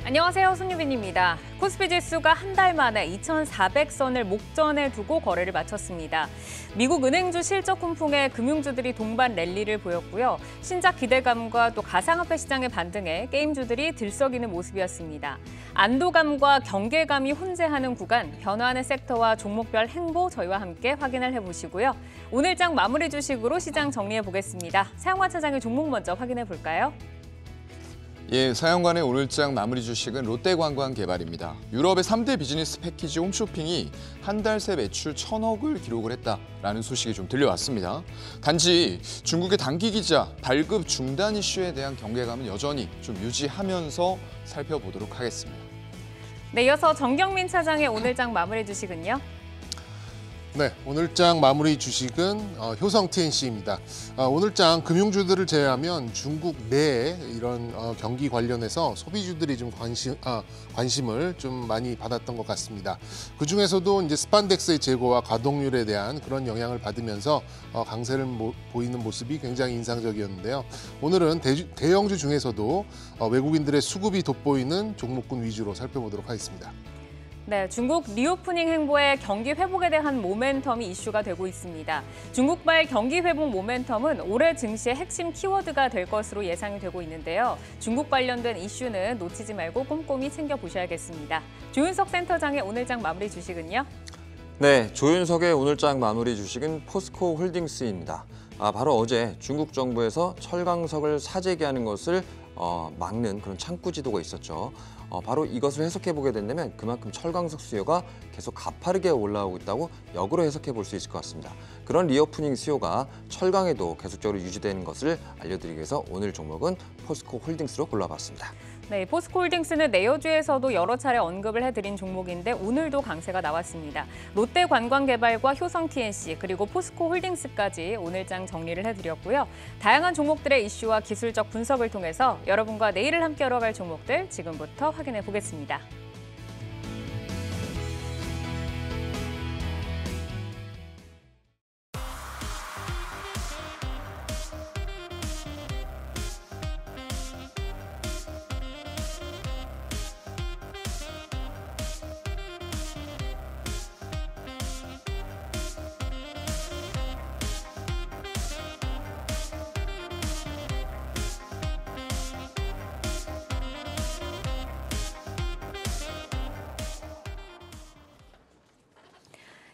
안녕하세요. 손유빈입니다. 코스피 지수가 한 달 만에 2,400선을 목전에 두고 거래를 마쳤습니다. 미국 은행주 실적 훈풍에 금융주들이 동반 랠리를 보였고요. 신작 기대감과 또 가상화폐 시장의 반등에 게임주들이 들썩이는 모습이었습니다. 안도감과 경계감이 혼재하는 구간, 변화하는 섹터와 종목별 행보 저희와 함께 확인을 해보시고요. 오늘장 마무리 주식으로 시장 정리해보겠습니다. 사영관 차장의 종목 먼저 확인해 볼까요? 예, 사영관의 오늘장 마무리 주식은 롯데관광개발입니다. 유럽의 3대 비즈니스 패키지 홈쇼핑이 한 달 새 매출 1,000억을 기록을 했다라는 소식이 좀 들려왔습니다. 단지 중국의 단기 기자 발급 중단 이슈에 대한 경계감은 여전히 좀 유지하면서 살펴보도록 하겠습니다. 네, 이어서 정경민 차장의 오늘장 마무리 주식은요? 네, 오늘장 마무리 주식은 효성 TNC입니다. 오늘장 금융주들을 제외하면 중국 내 이런 경기 관련해서 소비주들이 좀 관심을 좀 많이 받았던 것 같습니다. 그 중에서도 이제 스판덱스의 재고와 가동률에 대한 그런 영향을 받으면서 강세를 보이는 모습이 굉장히 인상적이었는데요. 오늘은 대형주 중에서도 외국인들의 수급이 돋보이는 종목군 위주로 살펴보도록 하겠습니다. 네, 중국 리오프닝 행보의 경기 회복에 대한 모멘텀이 이슈가 되고 있습니다. 중국발 경기 회복 모멘텀은 올해 증시의 핵심 키워드가 될 것으로 예상이 되고 있는데요. 중국 관련된 이슈는 놓치지 말고 꼼꼼히 챙겨보셔야겠습니다. 조윤석 센터장의 오늘장 마무리 주식은요? 네, 조윤석의 오늘장 마무리 주식은 포스코 홀딩스입니다. 바로 어제 중국 정부에서 철강석을 사재기하는 것을 막는 그런 창구 지도가 있었죠. 바로 이것을 해석해보게 된다면 그만큼 철강석 수요가 계속 가파르게 올라오고 있다고 역으로 해석해 볼 수 있을 것 같습니다. 그런 리오프닝 수요가 철강에도 계속적으로 유지되는 것을 알려드리기 위해서 오늘 종목은 포스코 홀딩스로 골라봤습니다. 네, 포스코홀딩스는 내여주에서도 여러 차례 언급을 해드린 종목인데 오늘도 강세가 나왔습니다. 롯데관광개발과 효성TNC 그리고 포스코홀딩스까지 오늘장 정리를 해드렸고요. 다양한 종목들의 이슈와 기술적 분석을 통해서 여러분과 내일을 함께 열어갈 종목들 지금부터 확인해 보겠습니다.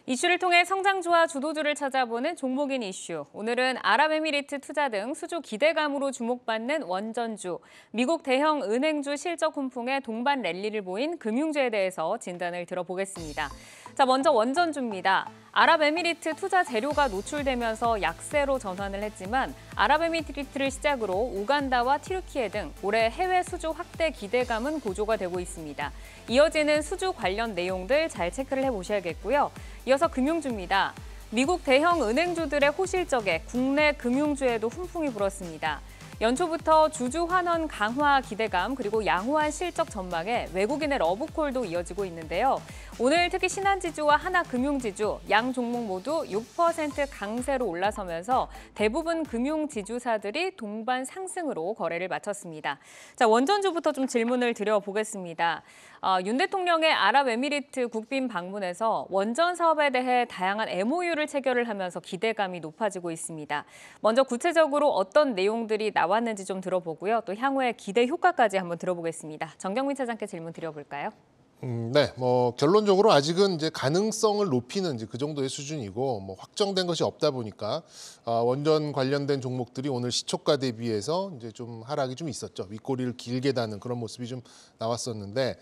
이슈를 통해 성장주와 주도주를 찾아보는 종목인 이슈. 오늘은 아랍에미리트 투자 등 수주 기대감으로 주목받는 원전주, 미국 대형 은행주 실적 훈풍에 동반 랠리를 보인 금융주에 대해서 진단을 들어보겠습니다. 자, 먼저 원전주입니다. 아랍에미리트 투자 재료가 노출되면서 약세로 전환을 했지만 아랍에미리트를 시작으로 우간다와 튀르키예 등 올해 해외 수주 확대 기대감은 고조가 되고 있습니다. 이어지는 수주 관련 내용들 잘 체크를 해보셔야겠고요. 이어서 금융주입니다. 미국 대형 은행주들의 호실적에 국내 금융주에도 훈풍이 불었습니다. 연초부터 주주 환원 강화 기대감 그리고 양호한 실적 전망에 외국인의 러브콜도 이어지고 있는데요. 오늘 특히 신한지주와 하나금융지주 양 종목 모두 6% 강세로 올라서면서 대부분 금융지주사들이 동반 상승으로 거래를 마쳤습니다. 자, 원전주부터 좀 질문을 드려보겠습니다. 윤 대통령의 아랍에미리트 국빈 방문에서 원전 사업에 대해 다양한 MOU를 체결을 하면서 기대감이 높아지고 있습니다. 먼저 구체적으로 어떤 내용들이 나왔는지 좀 들어보고요. 또 향후의 기대 효과까지 한번 들어보겠습니다. 정경민 차장께 질문 드려볼까요? 네, 결론적으로 아직은 이제 가능성을 높이는 이제 그 정도의 수준이고 확정된 것이 없다 보니까 원전 관련된 종목들이 오늘 시초가 대비해서 이제 좀 하락이 좀 있었죠. 윗꼬리를 길게 다는 그런 모습이 좀 나왔었는데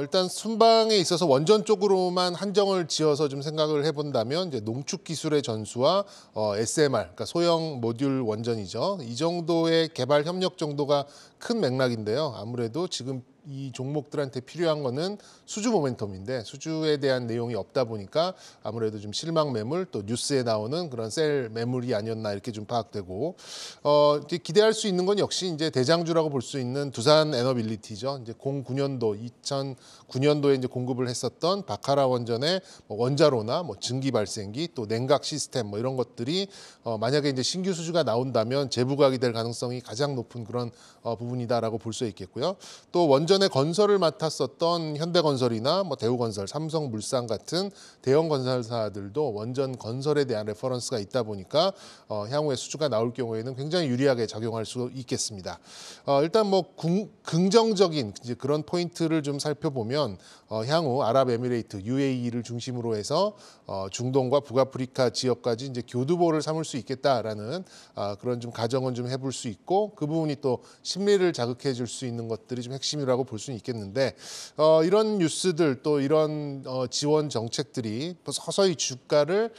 일단 순방에 있어서 원전 쪽으로만 한정을 지어서 좀 생각을 해본다면 이제 농축 기술의 전수와 SMR, 그러니까 소형 모듈 원전이죠. 이 정도의 개발 협력 정도가 큰 맥락인데요. 아무래도 지금 이 종목들한테 필요한 거는 수주 모멘텀인데 수주에 대한 내용이 없다 보니까 아무래도 좀 실망 매물 또 뉴스에 나오는 그런 셀 매물이 아니었나 이렇게 좀 파악되고 이제 기대할 수 있는 건 역시 이제 대장주라고 볼 수 있는 두산 에너빌리티죠. 이제 2009년도 2009년도에 이제 공급을 했었던 바카라 원전의 원자로나 증기 발생기 또 냉각 시스템 이런 것들이 만약에 이제 신규 수주가 나온다면 재부각이 될 가능성이 가장 높은 그런 부분이다라고 볼 수 있겠고요. 또 원전 원전의 건설을 맡았었던 현대건설이나 뭐 대우건설, 삼성물산 같은 대형 건설사들도 원전 건설에 대한 레퍼런스가 있다 보니까 향후에 수주가 나올 경우에는 굉장히 유리하게 작용할 수 있겠습니다. 일단 뭐 긍정적인 이제 그런 포인트를 좀 살펴보면 향후 아랍에미레이트 UAE를 중심으로 해서 중동과 북아프리카 지역까지 이제 교두보를 삼을 수 있겠다라는 그런 좀 가정은 좀 해볼 수 있고 그 부분이 또 심리를 자극해 줄 수 있는 것들이 좀 핵심이라고 볼 수는 있겠는데 이런 뉴스들 또 이런 지원 정책들이 서서히 주가를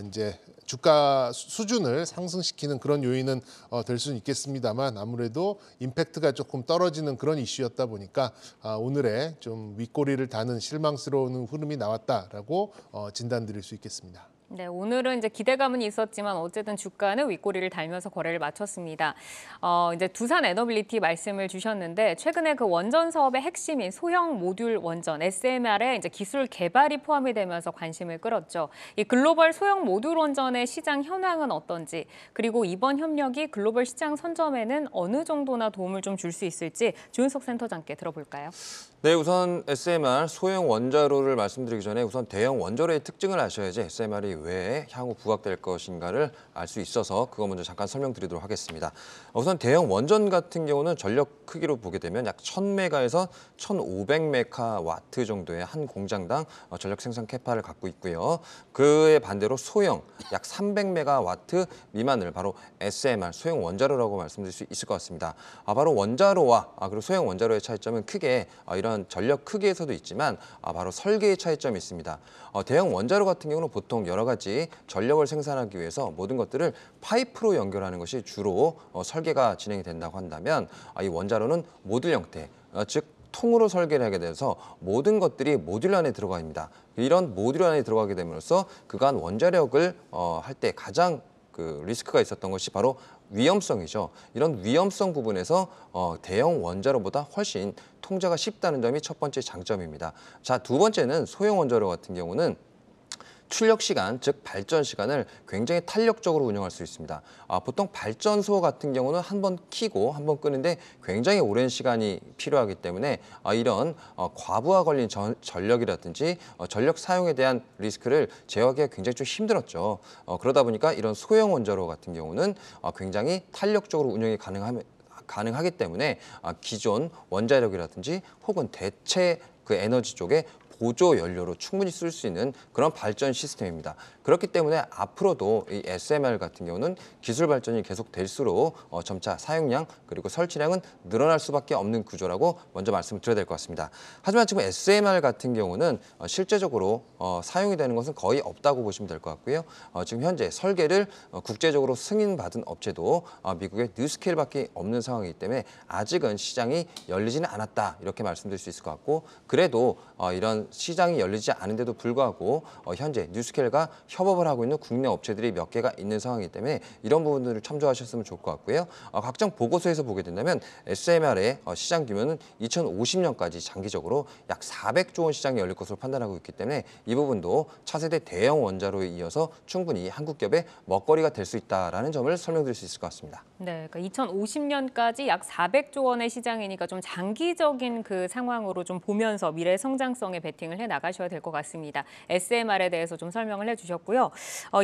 이제 주가 수준을 상승시키는 그런 요인은 될 수는 있겠습니다만 아무래도 임팩트가 조금 떨어지는 그런 이슈였다 보니까 오늘의 좀 윗꼬리를 다는 실망스러운 흐름이 나왔다라고 진단드릴 수 있겠습니다. 네, 오늘은 이제 기대감은 있었지만 어쨌든 주가는 윗꼬리를 달면서 거래를 마쳤습니다. 이제 두산 에너빌리티 말씀을 주셨는데 최근에 그 원전 사업의 핵심인 소형 모듈 원전 SMR의 이제 기술 개발이 포함이 되면서 관심을 끌었죠. 이 글로벌 소형 모듈 원전의 시장 현황은 어떤지 그리고 이번 협력이 글로벌 시장 선점에는 어느 정도나 도움을 좀 줄 수 있을지 조윤석 센터장께 들어볼까요? 네, 우선 SMR 소형 원자로를 말씀드리기 전에 우선 대형 원자로의 특징을 아셔야지 SMR이 왜 향후 부각될 것인가를 알 수 있어서 그거 먼저 잠깐 설명드리도록 하겠습니다. 우선 대형 원전 같은 경우는 전력 크기로 보게 되면 약 1000메가에서 1500메가와트 정도의 한 공장당 전력 생산 캐파를 갖고 있고요. 그에 반대로 소형 약 300메가와트 미만을 바로 SMR 소형 원자로라고 말씀드릴 수 있을 것 같습니다. 바로 원자로와 그리고 소형 원자로의 차이점은 크게 이런 전력 크기에서도 있지만 바로 설계의 차이점이 있습니다. 대형 원자로 같은 경우는 보통 여러 가지 전력을 생산하기 위해서 모든 것들을 파이프로 연결하는 것이 주로 설계가 진행이 된다고 한다면 이 원자로는 모듈 형태, 즉 통으로 설계를 하게 돼서 모든 것들이 모듈 안에 들어가 있습니다. 이런 모듈 안에 들어가게 됨으로써 그간 원자력을 할 때 가장 그 리스크가 있었던 것이 바로 위험성이죠. 이런 위험성 부분에서 대형 원자로보다 훨씬 통제가 쉽다는 점이 첫 번째 장점입니다. 자, 두 번째는 소형 원자로 같은 경우는 출력 시간, 즉 발전 시간을 굉장히 탄력적으로 운영할 수 있습니다. 보통 발전소 같은 경우는 한번 켜고 한번 끄는데 굉장히 오랜 시간이 필요하기 때문에 이런 과부하 걸린 전력이라든지 전력 사용에 대한 리스크를 제어하기가 굉장히 좀 힘들었죠. 그러다 보니까 이런 소형 원자로 같은 경우는 굉장히 탄력적으로 운영이 가능하기 때문에 기존 원자력이라든지 혹은 대체 그 에너지 쪽에 보조 연료로 충분히 쓸 수 있는 그런 발전 시스템입니다. 그렇기 때문에 앞으로도 이 SMR 같은 경우는 기술 발전이 계속될수록 점차 사용량 그리고 설치량은 늘어날 수밖에 없는 구조라고 먼저 말씀을 드려야 될 것 같습니다. 하지만 지금 SMR 같은 경우는 실제적으로 사용이 되는 것은 거의 없다고 보시면 될 것 같고요. 지금 현재 설계를 국제적으로 승인받은 업체도 미국의 뉴스케일밖에 없는 상황이기 때문에 아직은 시장이 열리지는 않았다 이렇게 말씀드릴 수 있을 것 같고 그래도 이런 시장이 열리지 않은데도 불구하고 현재 뉴스케일과 협업을 하고 있는 국내 업체들이 몇 개가 있는 상황이기 때문에 이런 부분들을 참조하셨으면 좋을 것 같고요. 각종 보고서에서 보게 된다면 SMR의 시장 규모는 2050년까지 장기적으로 약 400조 원 시장이 열릴 것으로 판단하고 있기 때문에 이 부분도 차세대 대형 원자로에 이어서 충분히 한국 기업의 먹거리가 될 수 있다는 점을 설명드릴 수 있을 것 같습니다. 네, 그러니까 2050년까지 약 400조 원의 시장이니까 좀 장기적인 그 상황으로 좀 보면서 미래 성장성에 베팅을 해 나가셔야 될 것 같습니다. SMR에 대해서 좀 설명을 해주셨고요.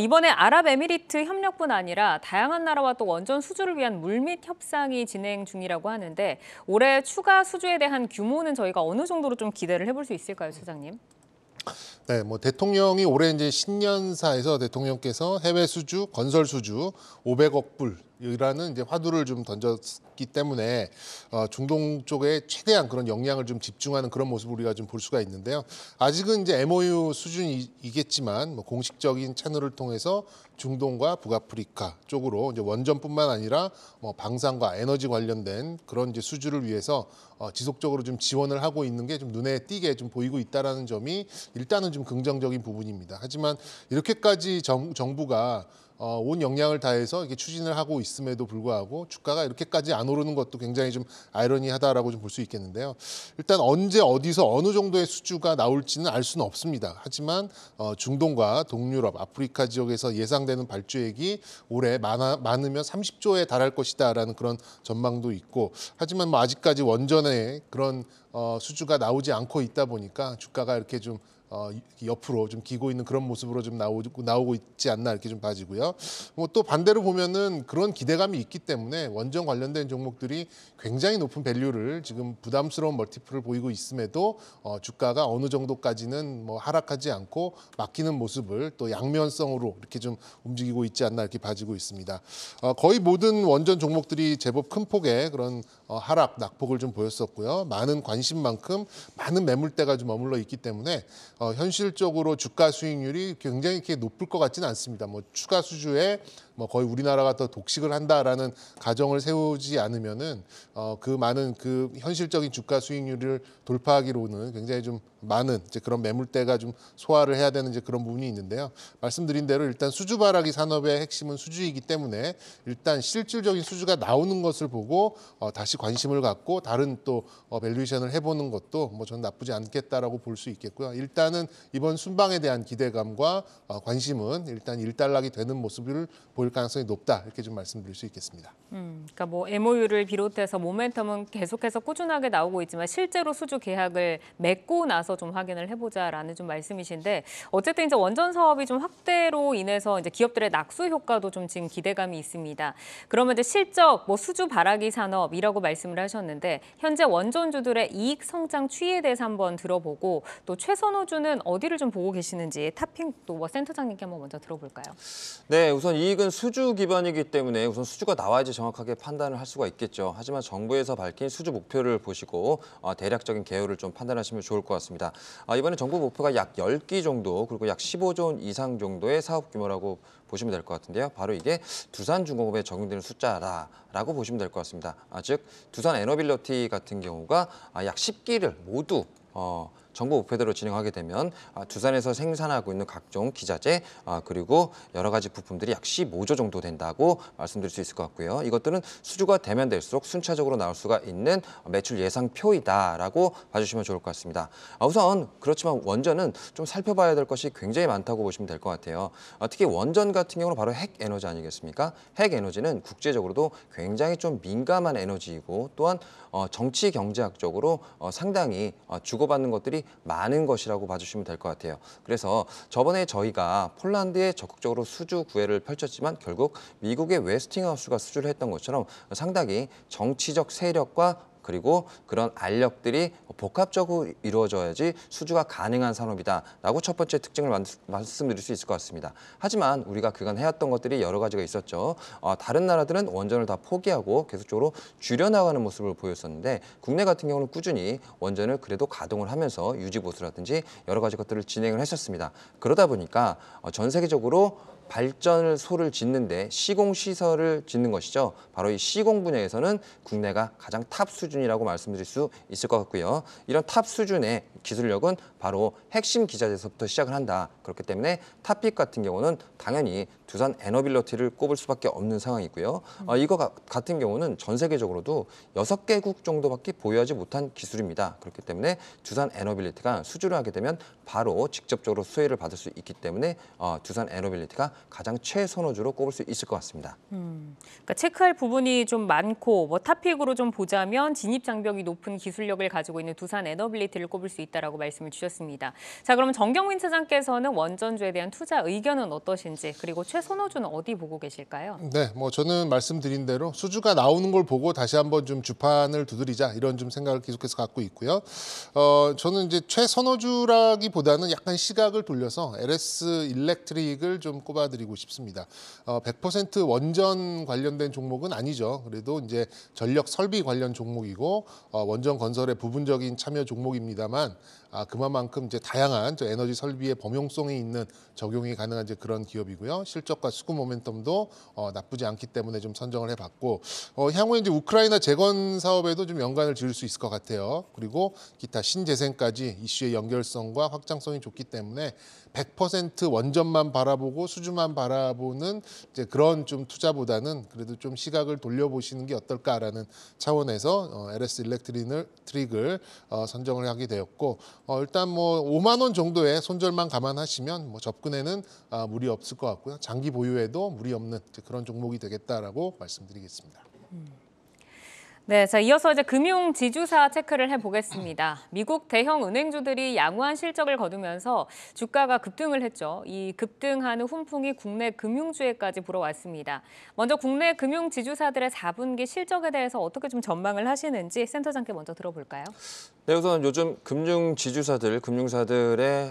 이번에 아랍에미리트 협력뿐 아니라 다양한 나라와 또 원전 수주를 위한 물밑 협상이 진행 중이라고 하는데 올해 추가 수주에 대한 규모는 저희가 어느 정도로 좀 기대를 해볼 수 있을까요, 소장님? 네, 뭐 대통령이 올해 이제 신년사에서 대통령께서 해외 수주, 건설 수주 500억 불이라는 이제 화두를 좀 던졌기 때문에 중동 쪽에 최대한 그런 역량을 좀 집중하는 그런 모습을 우리가 좀 볼 수가 있는데요. 아직은 이제 MOU 수준이겠지만 뭐 공식적인 채널을 통해서 중동과 북아프리카 쪽으로 이제 원전뿐만 아니라 뭐 방산과 에너지 관련된 그런 이제 수주를 위해서 지속적으로 좀 지원을 하고 있는 게 좀 눈에 띄게 좀 보이고 있다라는 점이 일단은 좀 긍정적인 부분입니다. 하지만 이렇게까지 정부가 온 역량을 다해서 이렇게 추진을 하고 있음에도 불구하고 주가가 이렇게까지 안 오르는 것도 굉장히 좀 아이러니하다라고 좀 볼 수 있겠는데요. 일단 언제 어디서 어느 정도의 수주가 나올지는 알 수는 없습니다. 하지만 중동과 동유럽, 아프리카 지역에서 예상되는 발주액이 올해 많으면 30조에 달할 것이다라는 그런 전망도 있고, 하지만 뭐 아직까지 원전에 그런 수주가 나오지 않고 있다 보니까 주가가 이렇게 좀 옆으로 좀 기고 있는 그런 모습으로 좀 나오고 있지 않나 이렇게 좀 봐지고요. 뭐 또 반대로 보면은 그런 기대감이 있기 때문에 원전 관련된 종목들이 굉장히 높은 밸류를 지금 부담스러운 멀티플을 보이고 있음에도 주가가 어느 정도까지는 뭐 하락하지 않고 막히는 모습을 또 양면성으로 이렇게 좀 움직이고 있지 않나 이렇게 봐지고 있습니다. 거의 모든 원전 종목들이 제법 큰 폭의 그런 하락, 낙폭을 좀 보였었고요. 많은 관심만큼 많은 매물대가 좀 머물러 있기 때문에 현실적으로 주가 수익률이 굉장히 이렇게 높을 것 같지는 않습니다. 뭐 추가 수주에 뭐 거의 우리나라가 더 독식을 한다라는 가정을 세우지 않으면은 그 많은 그 현실적인 주가 수익률을 돌파하기로는 굉장히 좀 많은 이제 그런 매물대가 좀 소화를 해야 되는 이제 그런 부분이 있는데요. 말씀드린 대로 일단 수주 발악이 산업의 핵심은 수주이기 때문에 일단 실질적인 수주가 나오는 것을 보고 다시 관심을 갖고 다른 또 밸류에이션을 해보는 것도 뭐 저는 나쁘지 않겠다라고 볼 수 있겠고요. 일단은 이번 순방에 대한 기대감과 관심은 일단 일단락이 되는 모습을 보일 가능성이 높다 이렇게 좀 말씀드릴 수 있겠습니다. 그러니까 뭐 MOU를 비롯해서 모멘텀은 계속해서 꾸준하게 나오고 있지만 실제로 수주 계약을 맺고 나서 좀 확인을 해보자라는 좀 말씀이신데, 어쨌든 이제 원전 사업이 좀 확대로 인해서 이제 기업들의 낙수 효과도 좀 지금 기대감이 있습니다. 그러면 이제 실적, 뭐 수주 발악이 산업이라고 말씀을 하셨는데 현재 원전주들의 이익 성장 추이에 대해서 한번 들어보고 또 최선호주는 어디를 좀 보고 계시는지 타핑 또 뭐 센터장님께 한번 먼저 들어볼까요? 네, 우선 이익은 수주 기반이기 때문에 우선 수주가 나와야지 정확하게 판단을 할 수가 있겠죠. 하지만 정부에서 밝힌 수주 목표를 보시고 대략적인 개요를 좀 판단하시면 좋을 것 같습니다. 이번에 정부 목표가 약 10기 정도, 그리고 약 15조 원 이상 정도의 사업 규모라고 보시면 될 것 같은데요. 바로 이게 두산중공업에 적용되는 숫자라고 보시면 될 것 같습니다. 즉 두산 에너빌리티 같은 경우가 약 10기를 모두 정부 목표대로 진행하게 되면 두산에서 생산하고 있는 각종 기자재 그리고 여러 가지 부품들이 약 15조 정도 된다고 말씀드릴 수 있을 것 같고요. 이것들은 수주가 되면 될수록 순차적으로 나올 수가 있는 매출 예상표이다라고 봐주시면 좋을 것 같습니다. 우선 그렇지만 원전은 좀 살펴봐야 될 것이 굉장히 많다고 보시면 될 것 같아요. 특히 원전 같은 경우는 바로 핵 에너지 아니겠습니까? 핵 에너지는 국제적으로도 굉장히 좀 민감한 에너지이고 또한 정치 경제학적으로 상당히 주고받는 것들이 많은 것이라고 봐주시면 될 것 같아요. 그래서 저번에 저희가 폴란드에 적극적으로 수주 구애를 펼쳤지만 결국 미국의 웨스팅하우스가 수주를 했던 것처럼 상당히 정치적 세력과 그리고 그런 알력들이 복합적으로 이루어져야지 수주가 가능한 산업이다라고 첫 번째 특징을 말씀드릴 수 있을 것 같습니다. 하지만 우리가 그간 해왔던 것들이 여러 가지가 있었죠. 다른 나라들은 원전을 다 포기하고 계속적으로 줄여나가는 모습을 보였었는데 국내 같은 경우는 꾸준히 원전을 그래도 가동을 하면서 유지보수라든지 여러 가지 것들을 진행을 했었습니다. 그러다 보니까 전 세계적으로 발전소를 짓는데 시공시설을 짓는 것이죠. 바로 이 시공 분야에서는 국내가 가장 탑 수준이라고 말씀드릴 수 있을 것 같고요. 이런 탑 수준의 기술력은 바로 핵심 기자재에서부터 시작을 한다. 그렇기 때문에 탑픽 같은 경우는 당연히 두산 에너빌리티를 꼽을 수밖에 없는 상황이고요. 이거 같은 경우는 전 세계적으로도 6개국 정도밖에 보유하지 못한 기술입니다. 그렇기 때문에 두산 에너빌리티가 수주를 하게 되면 바로 직접적으로 수혜를 받을 수 있기 때문에 두산 에너빌리티가 가장 최선호주로 꼽을 수 있을 것 같습니다. 그러니까 체크할 부분이 좀 많고 뭐 탑픽으로 좀 보자면 진입 장벽이 높은 기술력을 가지고 있는 두산 에너빌리티를 꼽을 수 있다라고 말씀을 주셨습니다. 자, 그럼 정경민 차장께서는 원전주에 대한 투자 의견은 어떠신지, 그리고 최선호주는 어디 보고 계실까요? 네, 뭐 저는 말씀드린 대로 수주가 나오는 걸 보고 다시 한번 좀 주판을 두드리자 이런 좀 생각을 계속해서 갖고 있고요. 저는 이제 최선호주라기보다는 약간 시각을 돌려서 LS 일렉트릭을 좀 꼽아드리고 싶습니다. 100% 원전 관련된 종목은 아니죠. 그래도 이제 전력 설비 관련 종목이고 원전 건설의 부분적인 참여 종목입니다만 그만큼 이제 다양한 에너지 설비의 범용성이 있는 적용이 가능한 이제 그런 기업이고요. 실적과 수급 모멘텀도 나쁘지 않기 때문에 좀 선정을 해봤고 향후에 이제 우크라이나 재건 사업에도 좀 연관을 지을 수 있을 것 같아요. 그리고 기타 신재생까지 이슈의 연결성과 확장성이 좋기 때문에 100% 원전만 바라보고 수주만 바라보는 이제 그런 좀 투자보다는 그래도 좀 시각을 돌려보시는 게 어떨까라는 차원에서 LS 일렉트릭을 선정을 하게 되었고 일단 뭐 5만 원 정도의 손절만 감안하시면 뭐 접근에는 무리 없을 것 같고요. 장기 보유에도 무리 없는 그런 종목이 되겠다라고 말씀드리겠습니다. 네, 자 이어서 이제 금융 지주사 체크를 해보겠습니다. 미국 대형 은행주들이 양호한 실적을 거두면서 주가가 급등을 했죠. 이 급등하는 훈풍이 국내 금융주에까지 불어왔습니다. 먼저 국내 금융 지주사들의 4분기 실적에 대해서 어떻게 좀 전망을 하시는지 센터장께 먼저 들어볼까요? 네, 우선 요즘 금융사들의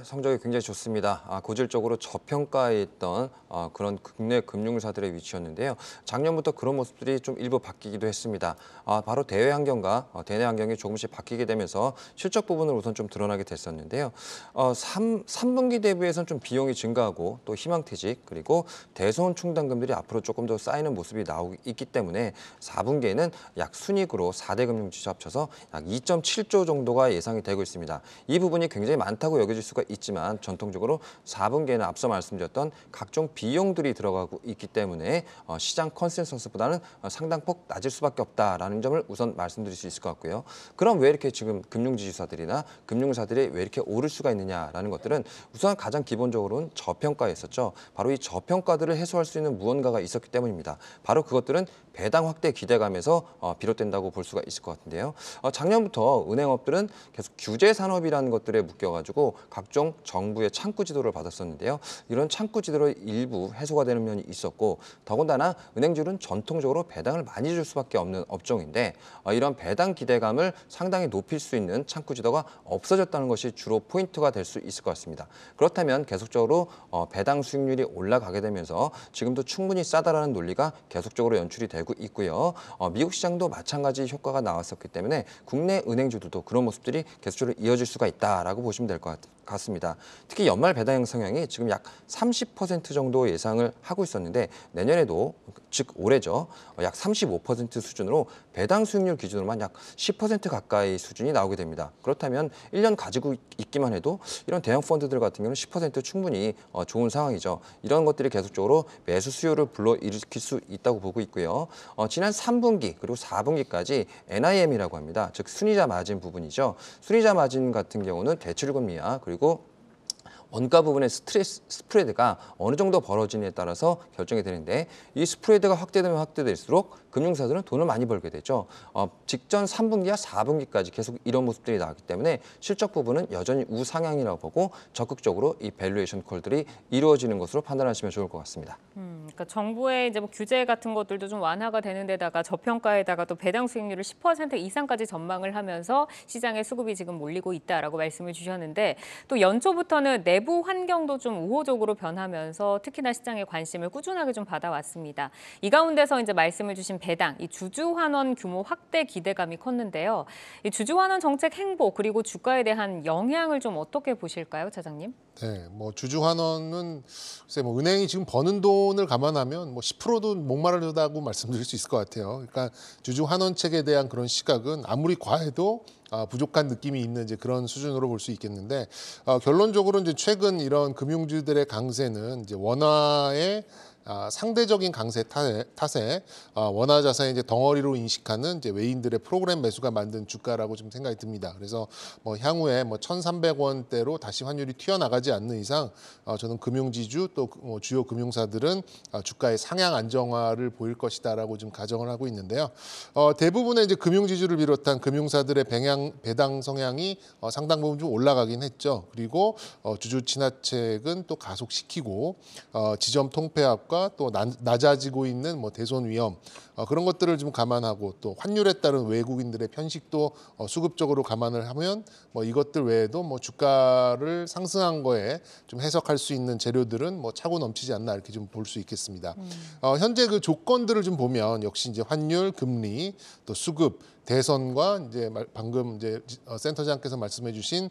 성적이 굉장히 좋습니다. 고질적으로 저평가에 있던 그런 국내 금융사들의 위치였는데요. 작년부터 그런 모습들이 좀 일부 바뀌기도 했습니다. 바로 대외 환경과 대내 환경이 조금씩 바뀌게 되면서 실적 부분을 우선 좀 드러나게 됐었는데요. 3분기 대비해서는 좀 비용이 증가하고 또 희망퇴직 그리고 대손 충당금들이 앞으로 조금 더 쌓이는 모습이 나오고 있기 때문에 4분기에는 약 순이익으로 4대 금융지주 합쳐서 약 2.7조 정도가 예상이 되고 있습니다. 이 부분이 굉장히 많다고 여겨질 수가 있지만 전통적으로 4분기에는 앞서 말씀드렸던 각종 비용들이 들어가고 있기 때문에 시장 컨센서스보다는 상당폭 낮을 수밖에 없다라는 점을 우선 말씀드릴 수 있을 것 같고요. 그럼 왜 이렇게 지금 금융지주사들이나 금융사들이 왜 이렇게 오를 수가 있느냐라는 것들은 우선 가장 기본적으로는 저평가였었죠. 바로 이 저평가들을 해소할 수 있는 무언가가 있었기 때문입니다. 바로 그것들은 배당 확대 기대감에서 비롯된다고 볼 수가 있을 것 같은데요. 작년부터 은행업들은 계속 규제 산업이라는 것들에 묶여가지고 각종 정부의 창구 지도를 받았었는데요. 이런 창구 지도로 일부 해소가 되는 면이 있었고 더군다나 은행주는 전통적으로 배당을 많이 줄 수밖에 없는 업종인데 이런 배당 기대감을 상당히 높일 수 있는 창구 지도가 없어졌다는 것이 주로 포인트가 될 수 있을 것 같습니다. 그렇다면 계속적으로 배당 수익률이 올라가게 되면서 지금도 충분히 싸다라는 논리가 계속적으로 연출이 되고 있고요. 미국 시장도 마찬가지 효과가 나왔었기 때문에 국내 은행주들도 그런 모습들이 계속적으로 이어질 수가 있다라고 보시면 될 것 같습니다. 특히 연말 배당 성향이 지금 약 30% 정도 예상을 하고 있었는데 내년에도 즉 올해죠. 약 35% 수준으로 배당 수익률 기준으로만 약 10% 가까이 수준이 나오게 됩니다. 그렇다면 1년 가지고 있기만 해도 이런 대형 펀드들 같은 경우는 10% 충분히 좋은 상황이죠. 이런 것들이 계속적으로 매수 수요를 불러일으킬 수 있다고 보고 있고요. 지난 3분기 그리고 4분기까지 NIM이라고 합니다. 즉 순이자 마진 부분이죠. 순이자 마진 같은 경우는 대출금리와 그리고 원가 부분의 스프레드가 어느 정도 벌어지느냐에 따라서 결정이 되는데 이 스프레드가 확대되면 확대될수록 금융사들은 돈을 많이 벌게 되죠. 직전 3분기와 4분기까지 계속 이런 모습들이 나왔기 때문에 실적 부분은 여전히 우상향이라고 보고 적극적으로 이 밸류에이션 콜들이 이루어지는 것으로 판단하시면 좋을 것 같습니다. 그러니까 정부의 이제 뭐 규제 같은 것들도 좀 완화가 되는 데다가 저평가에다가 또 배당 수익률을 10% 이상까지 전망을 하면서 시장에 수급이 지금 몰리고 있다라고 말씀을 주셨는데 또 연초부터는 내부 환경도 좀 우호적으로 변하면서 특히나 시장의 관심을 꾸준하게 좀 받아왔습니다. 이 가운데서 이제 말씀을 주신 배당, 이 주주환원 규모 확대 기대감이 컸는데요. 이 주주환원 정책 행보 그리고 주가에 대한 영향을 좀 어떻게 보실까요, 차장님? 네, 뭐 주주환원은 글쎄 뭐 은행이 지금 버는 돈을 감안하면 뭐 10%도 목마르다고 말씀드릴 수 있을 것 같아요. 그러니까 주주환원책에 대한 그런 시각은 아무리 과해도 부족한 느낌이 있는 이제 그런 수준으로 볼 수 있겠는데 결론적으로 이제 최근 이런 금융주들의 강세는 이제 원화의 상대적인 강세 탓에 원화 자산의 이제 덩어리로 인식하는 이제 외인들의 프로그램 매수가 만든 주가라고 좀 생각이 듭니다. 그래서 뭐 향후에 뭐 1,300원대로 다시 환율이 튀어나가지 않는 이상 저는 금융지주 또 주요 금융사들은 주가의 상향 안정화를 보일 것이다라고 좀 가정을 하고 있는데요. 대부분의 이제 금융지주를 비롯한 금융사들의 배당 성향이 상당 부분 좀 올라가긴 했죠. 그리고 주주 친화책은 또 가속시키고 지점 통폐합과 또 낮아지고 있는 뭐 대손 위험 그런 것들을 좀 감안하고 또 환율에 따른 외국인들의 편식도 수급적으로 감안을 하면 뭐 이것들 외에도 뭐 주가를 상승한 거에 좀 해석할 수 있는 재료들은 뭐 차고 넘치지 않나 이렇게 좀 볼 수 있겠습니다. 현재 그 조건들을 좀 보면 역시 이제 환율, 금리, 또 수급 대선과 이제 방금 이제 센터장께서 말씀해주신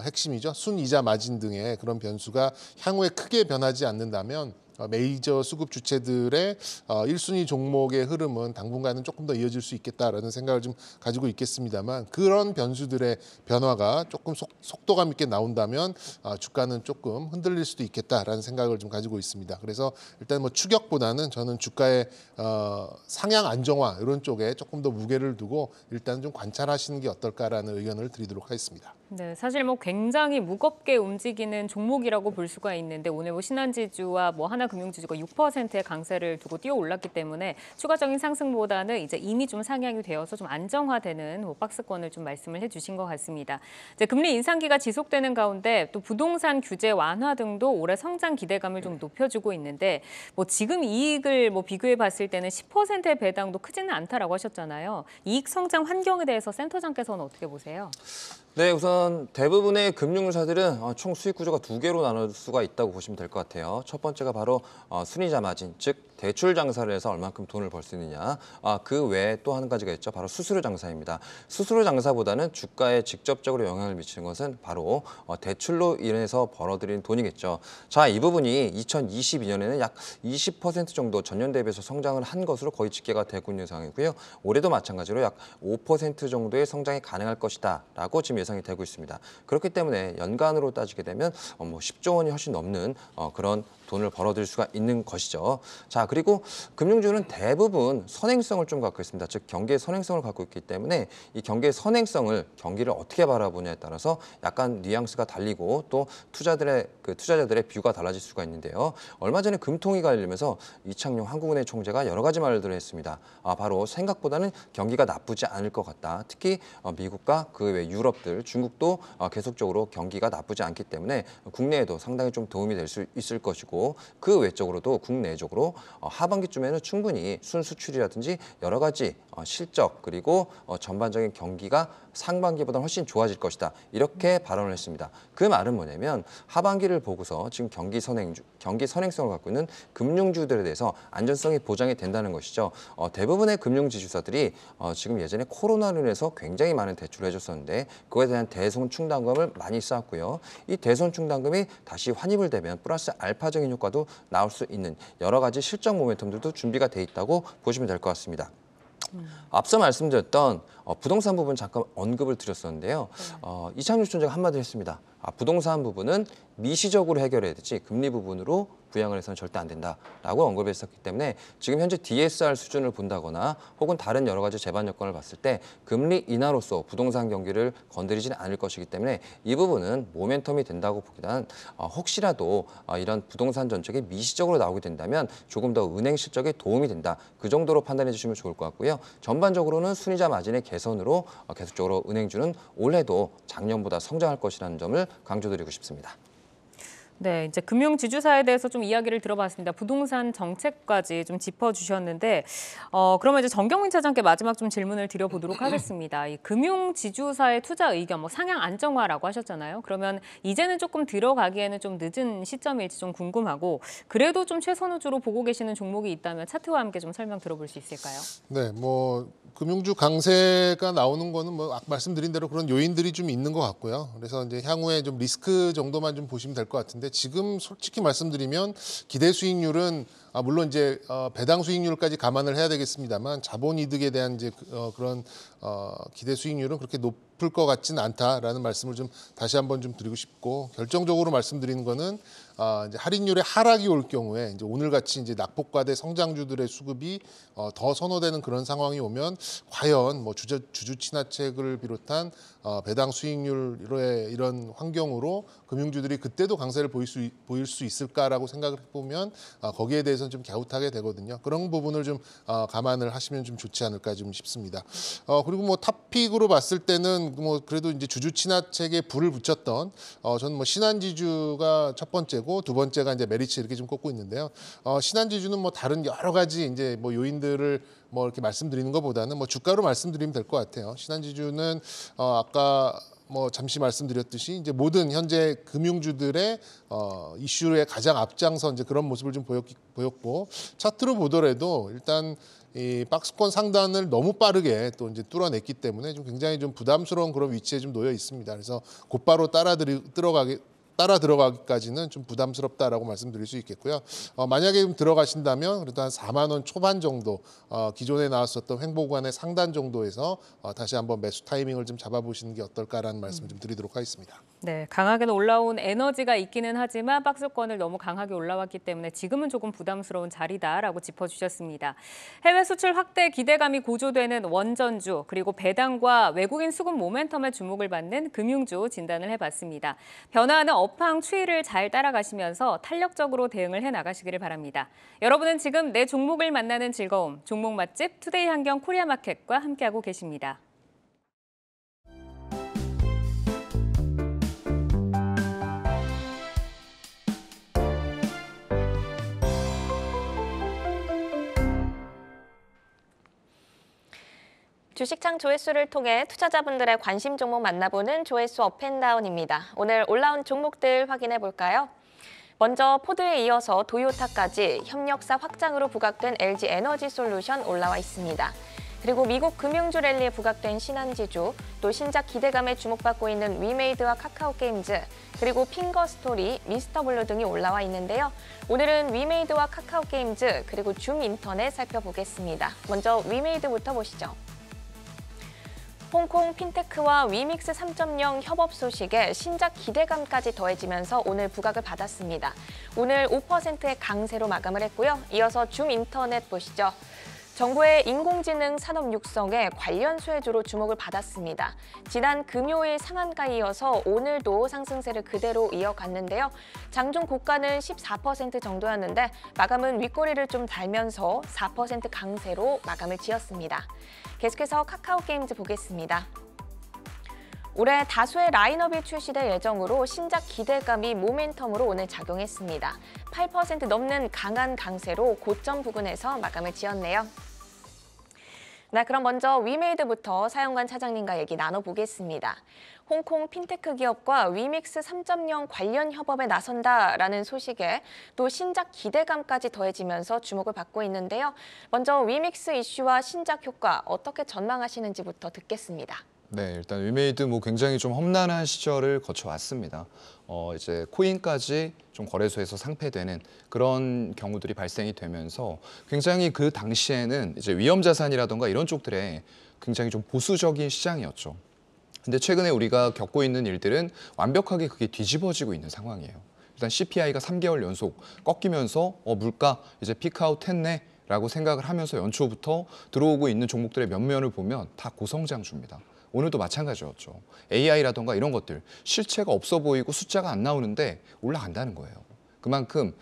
핵심이죠. 순이자 마진 등의 그런 변수가 향후에 크게 변하지 않는다면 메이저 수급 주체들의 1순위 종목의 흐름은 당분간은 조금 더 이어질 수 있겠다라는 생각을 좀 가지고 있겠습니다만 그런 변수들의 변화가 조금 속도감 있게 나온다면 주가는 조금 흔들릴 수도 있겠다라는 생각을 좀 가지고 있습니다. 그래서 일단 뭐 추격보다는 저는 주가의 상향 안정화 이런 쪽에 조금 더 무게를 두고 일단 좀 관찰하시는 게 어떨까라는 의견을 드리도록 하겠습니다. 네, 사실 뭐 굉장히 무겁게 움직이는 종목이라고 볼 수가 있는데 오늘 뭐 신한지주와 뭐 하나금융지주가 6%의 강세를 두고 뛰어 올랐기 때문에 추가적인 상승보다는 이제 이미 좀 상향이 되어서 좀 안정화되는 뭐 박스권을 좀 말씀을 해주신 것 같습니다. 이제 금리 인상기가 지속되는 가운데 또 부동산 규제 완화 등도 올해 성장 기대감을 좀 높여주고 있는데 뭐 지금 이익을 뭐 비교해 봤을 때는 10%의 배당도 크지는 않다라고 하셨잖아요. 이익 성장 환경에 대해서 센터장께서는 어떻게 보세요? 네, 우선 대부분의 금융사들은 총 수익 구조가 두 개로 나눌 수가 있다고 보시면 될 것 같아요. 첫 번째가 바로 순이자 마진, 즉 대출 장사를 해서 얼만큼 돈을 벌 수 있느냐. 그 외에 또 한 가지가 있죠. 바로 수수료 장사입니다. 수수료 장사보다는 주가에 직접적으로 영향을 미치는 것은 바로 대출로 인해서 벌어들인 돈이겠죠. 자, 이 부분이 2022년에는 약 20% 정도 전년 대비해서 성장을 한 것으로 거의 집계가 되고 있는 상황이고요. 올해도 마찬가지로 약 5% 정도의 성장이 가능할 것이다라고 지금 예상이 되고 있습니다. 그렇기 때문에 연간으로 따지게 되면 뭐 10조 원이 훨씬 넘는 그런 돈을 벌어들일 수가 있는 것이죠. 자, 그리고 금융주는 대부분 선행성을 좀 갖고 있습니다. 즉 경기의 선행성을 갖고 있기 때문에 이 경기의 선행성을 경기를 어떻게 바라보냐에 따라서 약간 뉘앙스가 달리고 또 투자자들의 뷰가 달라질 수가 있는데요. 얼마 전에 금통위가 열리면서 이창용 한국은행 총재가 여러 가지 말들을 했습니다. 바로 생각보다는 경기가 나쁘지 않을 것 같다. 특히 미국과 그 외 유럽들, 중국도 계속적으로 경기가 나쁘지 않기 때문에 국내에도 상당히 좀 도움이 될 수 있을 것이고 그 외적으로도 국내적으로 하반기쯤에는 충분히 순수출이라든지 여러 가지 실적 그리고 전반적인 경기가 상반기보다 훨씬 좋아질 것이다. 이렇게 발언을 했습니다. 그 말은 뭐냐면 하반기를 보고서 지금 경기 선행성을 갖고 있는 금융주들에 대해서 안전성이 보장이 된다는 것이죠. 대부분의 금융지주사들이 지금 예전에 코로나로 인해서 굉장히 많은 대출을 해줬었는데 그거에 대한 대손 충당금을 많이 쌓았고요. 이 대손 충당금이 다시 환입을 되면 플러스 알파적인 효과도 나올 수 있는 여러 가지 실적 모멘텀들도 준비가 돼 있다고 보시면 될 것 같습니다. 앞서 말씀드렸던 부동산 부분 잠깐 언급을 드렸었는데요. 이창용 총재가 한마디 했습니다. 부동산 부분은 미시적으로 해결해야 되지 금리 부분으로 부양을 해서는 절대 안 된다라고 언급했었기 때문에 지금 현재 DSR 수준을 본다거나 혹은 다른 여러 가지 제반 여건을 봤을 때 금리 인하로서 부동산 경기를 건드리지는 않을 것이기 때문에 이 부분은 모멘텀이 된다고 보기보다는 혹시라도 이런 부동산 정책이 미시적으로 나오게 된다면 조금 더 은행 실적에 도움이 된다. 그 정도로 판단해 주시면 좋을 것 같고요. 전반적으로는 순이자 마진의 개선으로 계속적으로 은행주는 올해도 작년보다 성장할 것이라는 점을 강조드리고 싶습니다. 네, 이제 금융지주사에 대해서 좀 이야기를 들어봤습니다. 부동산 정책까지 좀 짚어주셨는데, 그러면 이제 정경민 차장께 마지막 좀 질문을 드려보도록 하겠습니다. 이 금융지주사의 투자 의견, 뭐 상향 안정화라고 하셨잖아요. 그러면 이제는 조금 들어가기에는 좀 늦은 시점일지 좀 궁금하고, 그래도 좀 최선우주로 보고 계시는 종목이 있다면 차트와 함께 좀 설명 들어볼 수 있을까요? 네, 뭐 금융주 강세가 나오는 거는 뭐 말씀드린 대로 그런 요인들이 좀 있는 것 같고요. 그래서 이제 향후에 좀 리스크 정도만 좀 보시면 될 것 같은데 지금 솔직히 말씀드리면 기대 수익률은 물론 이제 배당 수익률까지 감안을 해야 되겠습니다만 자본이득에 대한 이제 그런 기대 수익률은 그렇게 높을 것 같지는 않다라는 말씀을 좀 다시 한번 좀 드리고 싶고 결정적으로 말씀드리는 거는 이제 할인율의 하락이 올 경우에 이제 오늘같이 이제 낙폭과대 성장주들의 수급이 더 선호되는 그런 상황이 오면 과연 뭐 주주 친화책을 비롯한 배당 수익률의 이런 환경으로 금융주들이 그때도 강세를 보일 수 있을까라고 생각을 해보면 거기에 대해서는 좀 갸웃하게 되거든요. 그런 부분을 좀 감안을 하시면 좀 좋지 않을까 좀 싶습니다. 그리고 뭐 탑픽으로 봤을 때는 뭐 그래도 이제 주주 친화책에 불을 붙였던 저는 뭐 신한지주가 첫 번째고 두 번째가 이제 메리츠 이렇게 좀 꼽고 있는데요. 신한지주는 뭐 다른 여러 가지 이제 뭐 요인들을 뭐 이렇게 말씀드리는 것보다는 뭐 주가로 말씀드리면 될 것 같아요. 신한지주는 아까 뭐 잠시 말씀드렸듯이 이제 모든 현재 금융주들의 이슈에 가장 앞장선 이제 그런 모습을 좀 보였고 차트로 보더라도 일단 이 박스권 상단을 너무 빠르게 또 이제 뚫어냈기 때문에 좀 굉장히 좀 부담스러운 그런 위치에 좀 놓여 있습니다. 그래서 곧바로 따라 들어가기까지는 좀 부담스럽다라고 말씀드릴 수 있겠고요. 만약에 좀 들어가신다면 그래도 한 4만 원 초반 정도 기존에 나왔었던 횡보구간의 상단 정도에서 다시 한번 매수 타이밍을 좀 잡아보시는 게 어떨까라는 말씀 좀 드리도록 하겠습니다. 네, 강하게 올라온 에너지가 있기는 하지만 박스권을 너무 강하게 올라왔기 때문에 지금은 조금 부담스러운 자리다라고 짚어주셨습니다. 해외 수출 확대 기대감이 고조되는 원전주 그리고 배당과 외국인 수급 모멘텀에 주목을 받는 금융주 진단을 해봤습니다. 변화하는 업황 추이를 잘 따라가시면서 탄력적으로 대응을 해나가시기를 바랍니다. 여러분은 지금 내 종목을 만나는 즐거움, 종목 맛집 투데이 한경 코리아마켓과 함께하고 계십니다. 주식창 조회수를 통해 투자자분들의 관심 종목 만나보는 조회수 업앤다운입니다. 오늘 올라온 종목들 확인해 볼까요? 먼저 포드에 이어서 도요타까지 협력사 확장으로 부각된 LG 에너지솔루션 올라와 있습니다. 그리고 미국 금융주 랠리에 부각된 신한지주, 또 신작 기대감에 주목받고 있는 위메이드와 카카오게임즈, 그리고 핑거스토리, 미스터블루 등이 올라와 있는데요. 오늘은 위메이드와 카카오게임즈, 그리고 줌인터넷 살펴보겠습니다. 먼저 위메이드부터 보시죠. 홍콩 핀테크와 위믹스 3.0 협업 소식에 신작 기대감까지 더해지면서 오늘 부각을 받았습니다. 오늘 5%의 강세로 마감을 했고요. 이어서 줌인터넷 보시죠. 정부의 인공지능 산업 육성에 관련 수혜주로 주목을 받았습니다. 지난 금요일 상한가에 이어서 오늘도 상승세를 그대로 이어갔는데요. 장중 고가는 14% 정도였는데 마감은 윗꼬리를 좀 달면서 4% 강세로 마감을 지었습니다. 계속해서 카카오게임즈 보겠습니다. 올해 다수의 라인업이 출시될 예정으로 신작 기대감이 모멘텀으로 오늘 작용했습니다. 8% 넘는 강한 강세로 고점 부근에서 마감을 지었네요. 네, 그럼 먼저 위메이드부터 사연관 차장님과 얘기 나눠보겠습니다. 홍콩 핀테크 기업과 위믹스 3.0 관련 협업에 나선다라는 소식에 또 신작 기대감까지 더해지면서 주목을 받고 있는데요. 먼저 위믹스 이슈와 신작 효과 어떻게 전망하시는지부터 듣겠습니다. 네, 일단 위메이드 굉장히 좀 험난한 시절을 거쳐왔습니다. 이제 코인까지 좀 거래소에서 상폐되는 그런 경우들이 발생이 되면서 굉장히 그 당시에는 이제 위험 자산이라던가 이런 쪽들에 굉장히 좀 보수적인 시장이었죠. 근데 최근에 우리가 겪고 있는 일들은 완벽하게 그게 뒤집어지고 있는 상황이에요. 일단 CPI가 3개월 연속 꺾이면서 물가 이제 피크아웃 했네 라고 생각을 하면서 연초부터 들어오고 있는 종목들의 면면을 보면 다 고성장주입니다. 오늘도 마찬가지였죠. AI라던가 이런 것들 실체가 없어 보이고 숫자가 안 나오는데 올라간다는 거예요. 그만큼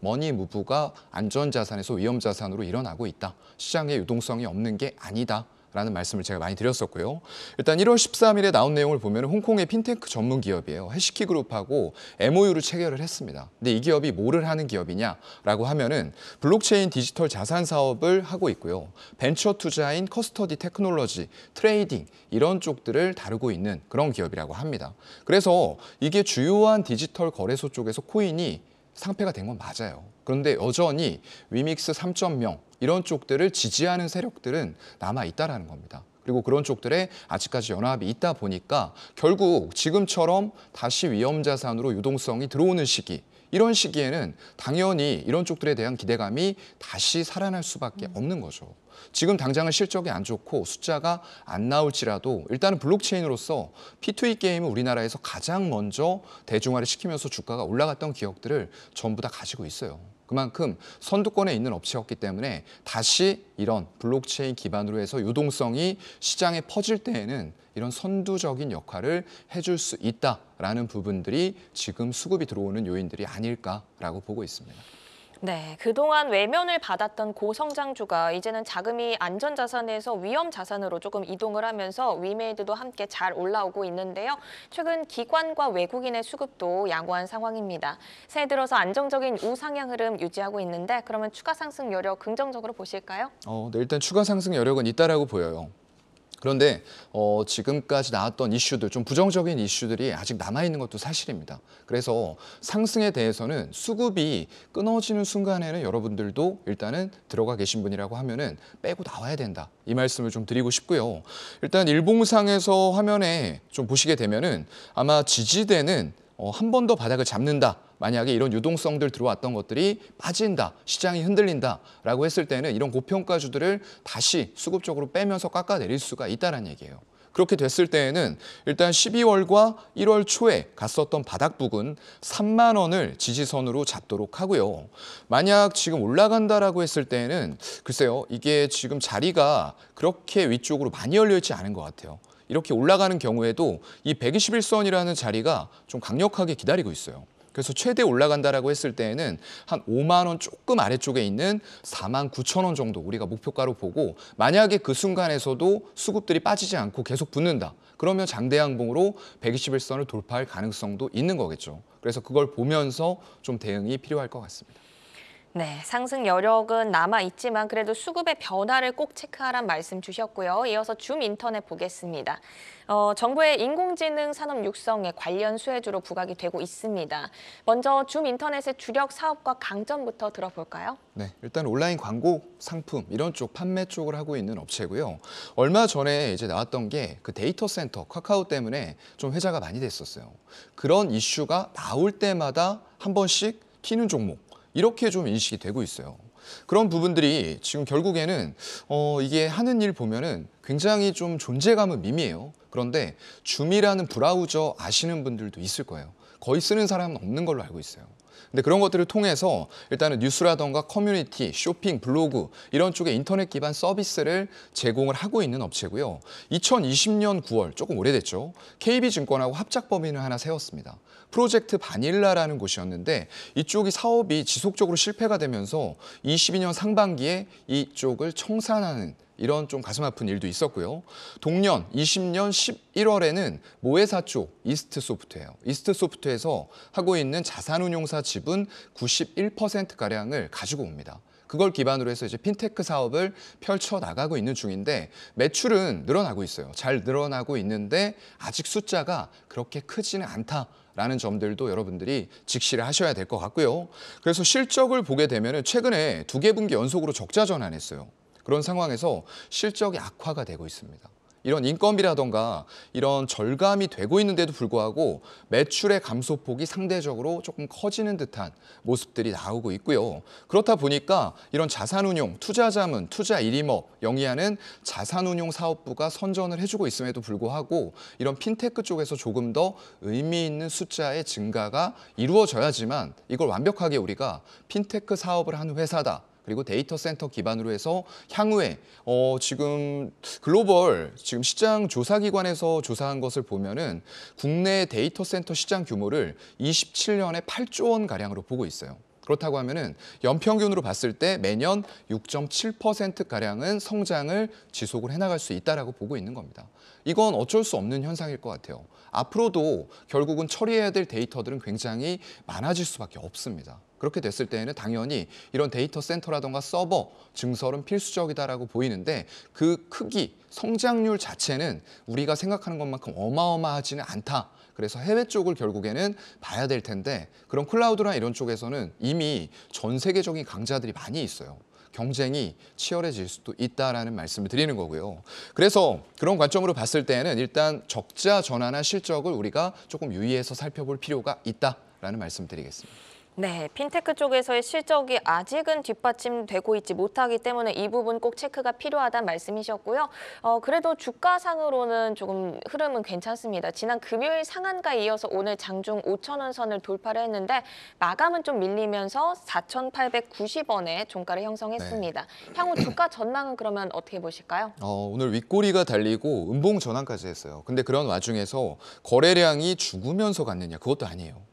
머니 무브가 안전자산에서 위험자산으로 일어나고 있다. 시장에 유동성이 없는 게 아니다. 라는 말씀을 제가 많이 드렸었고요. 일단 1월 13일에 나온 내용을 보면 홍콩의 핀테크 전문 기업이에요. 해시키 그룹하고 MOU를 체결을 했습니다. 근데 이 기업이 뭐를 하는 기업이냐라고 하면은 블록체인 디지털 자산 사업을 하고 있고요. 벤처 투자인 커스터디 테크놀로지, 트레이딩 이런 쪽들을 다루고 있는 그런 기업이라고 합니다. 그래서 이게 주요한 디지털 거래소 쪽에서 코인이 상폐가 된 건 맞아요. 그런데 여전히 위믹스 3.0 이런 쪽들을 지지하는 세력들은 남아있다라는 겁니다. 그리고 그런 쪽들에 아직까지 연합이 있다 보니까 결국 지금처럼 다시 위험자산으로 유동성이 들어오는 시기, 이런 시기에는 당연히 이런 쪽들에 대한 기대감이 다시 살아날 수밖에 없는 거죠. 지금 당장은 실적이 안 좋고 숫자가 안 나올지라도 일단은 블록체인으로서 P2E 게임을 우리나라에서 가장 먼저 대중화를 시키면서 주가가 올라갔던 기업들을 전부 다 가지고 있어요. 그만큼 선두권에 있는 업체였기 때문에 다시 이런 블록체인 기반으로 해서 유동성이 시장에 퍼질 때에는 이런 선두적인 역할을 해줄 수 있다라는 부분들이 지금 수급이 들어오는 요인들이 아닐까라고 보고 있습니다. 네, 그동안 외면을 받았던 고성장주가 이제는 자금이 안전자산에서 위험자산으로 조금 이동을 하면서 위메이드도 함께 잘 올라오고 있는데요. 최근 기관과 외국인의 수급도 양호한 상황입니다. 새해 들어서 안정적인 우상향 흐름 유지하고 있는데 그러면 추가 상승 여력 긍정적으로 보실까요? 네, 일단 추가 상승 여력은 있다라고 보여요. 그런데 지금까지 나왔던 이슈들, 좀 부정적인 이슈들이 아직 남아있는 것도 사실입니다. 그래서 상승에 대해서는 수급이 끊어지는 순간에는 여러분들도 일단은 들어가 계신 분이라고 하면은 빼고 나와야 된다. 이 말씀을 좀 드리고 싶고요. 일단 일봉상에서 화면에 좀 보시게 되면은 아마 지지대는 한 번 더 바닥을 잡는다. 만약에 이런 유동성들 들어왔던 것들이 빠진다, 시장이 흔들린다라고 했을 때는 이런 고평가주들을 다시 수급적으로 빼면서 깎아내릴 수가 있다는 얘기예요. 그렇게 됐을 때에는 일단 12월과 1월 초에 갔었던 바닥 부근 3만 원을 지지선으로 잡도록 하고요. 만약 지금 올라간다라고 했을 때에는 글쎄요, 이게 지금 자리가 그렇게 위쪽으로 많이 열려 있지 않은 것 같아요. 이렇게 올라가는 경우에도 이 121선이라는 자리가 좀 강력하게 기다리고 있어요. 그래서 최대 올라간다라고 했을 때에는 한 5만 원 조금 아래쪽에 있는 4만 9천 원 정도 우리가 목표가로 보고, 만약에 그 순간에서도 수급들이 빠지지 않고 계속 붙는다. 그러면 장대양봉으로 121선을 돌파할 가능성도 있는 거겠죠. 그래서 그걸 보면서 좀 대응이 필요할 것 같습니다. 네, 상승 여력은 남아있지만 그래도 수급의 변화를 꼭 체크하란 말씀 주셨고요. 이어서 줌 인터넷 보겠습니다. 정부의 인공지능 산업 육성에 관련 수혜주로 부각이 되고 있습니다. 먼저 줌 인터넷의 주력 사업과 강점부터 들어볼까요? 네, 일단 온라인 광고, 상품 이런 쪽 판매 쪽을 하고 있는 업체고요. 얼마 전에 이제 나왔던 게 그 데이터 센터, 카카오 때문에 좀 회자가 많이 됐었어요. 그런 이슈가 나올 때마다 한 번씩 튀는 종목, 이렇게 좀 인식이 되고 있어요. 그런 부분들이 지금 결국에는 이게 하는 일 보면은 굉장히 좀 존재감은 미미해요. 그런데 줌이라는 브라우저 아시는 분들도 있을 거예요. 거의 쓰는 사람은 없는 걸로 알고 있어요. 근데 그런 것들을 통해서 일단은 뉴스라던가 커뮤니티, 쇼핑, 블로그 이런 쪽에 인터넷 기반 서비스를 제공을 하고 있는 업체고요. 2020년 9월, 조금 오래됐죠. KB증권하고 합작 법인을 하나 세웠습니다. 프로젝트 바닐라라는 곳이었는데 이쪽이 사업이 지속적으로 실패가 되면서 22년 상반기에 이쪽을 청산하는 이런 좀 가슴 아픈 일도 있었고요. 동년 20년 11월에는 모회사 쪽 이스트소프트예요. 이스트소프트에서 하고 있는 자산운용사 지분 91%가량을 가지고 옵니다. 그걸 기반으로 해서 이제 핀테크 사업을 펼쳐 나가고 있는 중인데 매출은 늘어나고 있어요. 잘 늘어나고 있는데 아직 숫자가 그렇게 크지는 않다라는 점들도 여러분들이 직시를 하셔야 될 것 같고요. 그래서 실적을 보게 되면 최근에 2개 분기 연속으로 적자 전환했어요. 그런 상황에서 실적이 악화가 되고 있습니다. 이런 인건비라던가 이런 절감이 되고 있는데도 불구하고 매출의 감소폭이 상대적으로 조금 커지는 듯한 모습들이 나오고 있고요. 그렇다 보니까 이런 자산운용, 투자자문, 투자 일임업 영위하는 자산운용 사업부가 선전을 해주고 있음에도 불구하고 이런 핀테크 쪽에서 조금 더 의미 있는 숫자의 증가가 이루어져야지만 이걸 완벽하게 우리가 핀테크 사업을 하는 회사다. 그리고 데이터 센터 기반으로 해서 향후에 지금 글로벌 지금 시장 조사기관에서 조사한 것을 보면은 국내 데이터 센터 시장 규모를 27년에 8조 원 가량으로 보고 있어요. 그렇다고 하면은 연평균으로 봤을 때 매년 6.7%가량은 성장을 지속을 해나갈 수 있다라고 보고 있는 겁니다. 이건 어쩔 수 없는 현상일 것 같아요. 앞으로도 결국은 처리해야 될 데이터들은 굉장히 많아질 수밖에 없습니다. 그렇게 됐을 때에는 당연히 이런 데이터 센터라던가 서버, 증설은 필수적이다라고 보이는데 그 크기, 성장률 자체는 우리가 생각하는 것만큼 어마어마하지는 않다. 그래서 해외 쪽을 결국에는 봐야 될 텐데 그런 클라우드나 이런 쪽에서는 이미 전 세계적인 강자들이 많이 있어요. 경쟁이 치열해질 수도 있다라는 말씀을 드리는 거고요. 그래서 그런 관점으로 봤을 때는 일단 적자 전환한 실적을 우리가 조금 유의해서 살펴볼 필요가 있다라는 말씀 드리겠습니다. 네, 핀테크 쪽에서의 실적이 아직은 뒷받침되고 있지 못하기 때문에 이 부분 꼭 체크가 필요하다는 말씀이셨고요. 그래도 주가상으로는 조금 흐름은 괜찮습니다. 지난 금요일 상한가에 이어서 오늘 장중 5,000원 선을 돌파를 했는데 마감은 좀 밀리면서 4,890원에 종가를 형성했습니다. 네. 향후 주가 전망은 그러면 어떻게 보실까요? 오늘 윗꼬리가 달리고 음봉 전환까지 했어요. 근데 그런 와중에서 거래량이 죽으면서 갔느냐? 그것도 아니에요.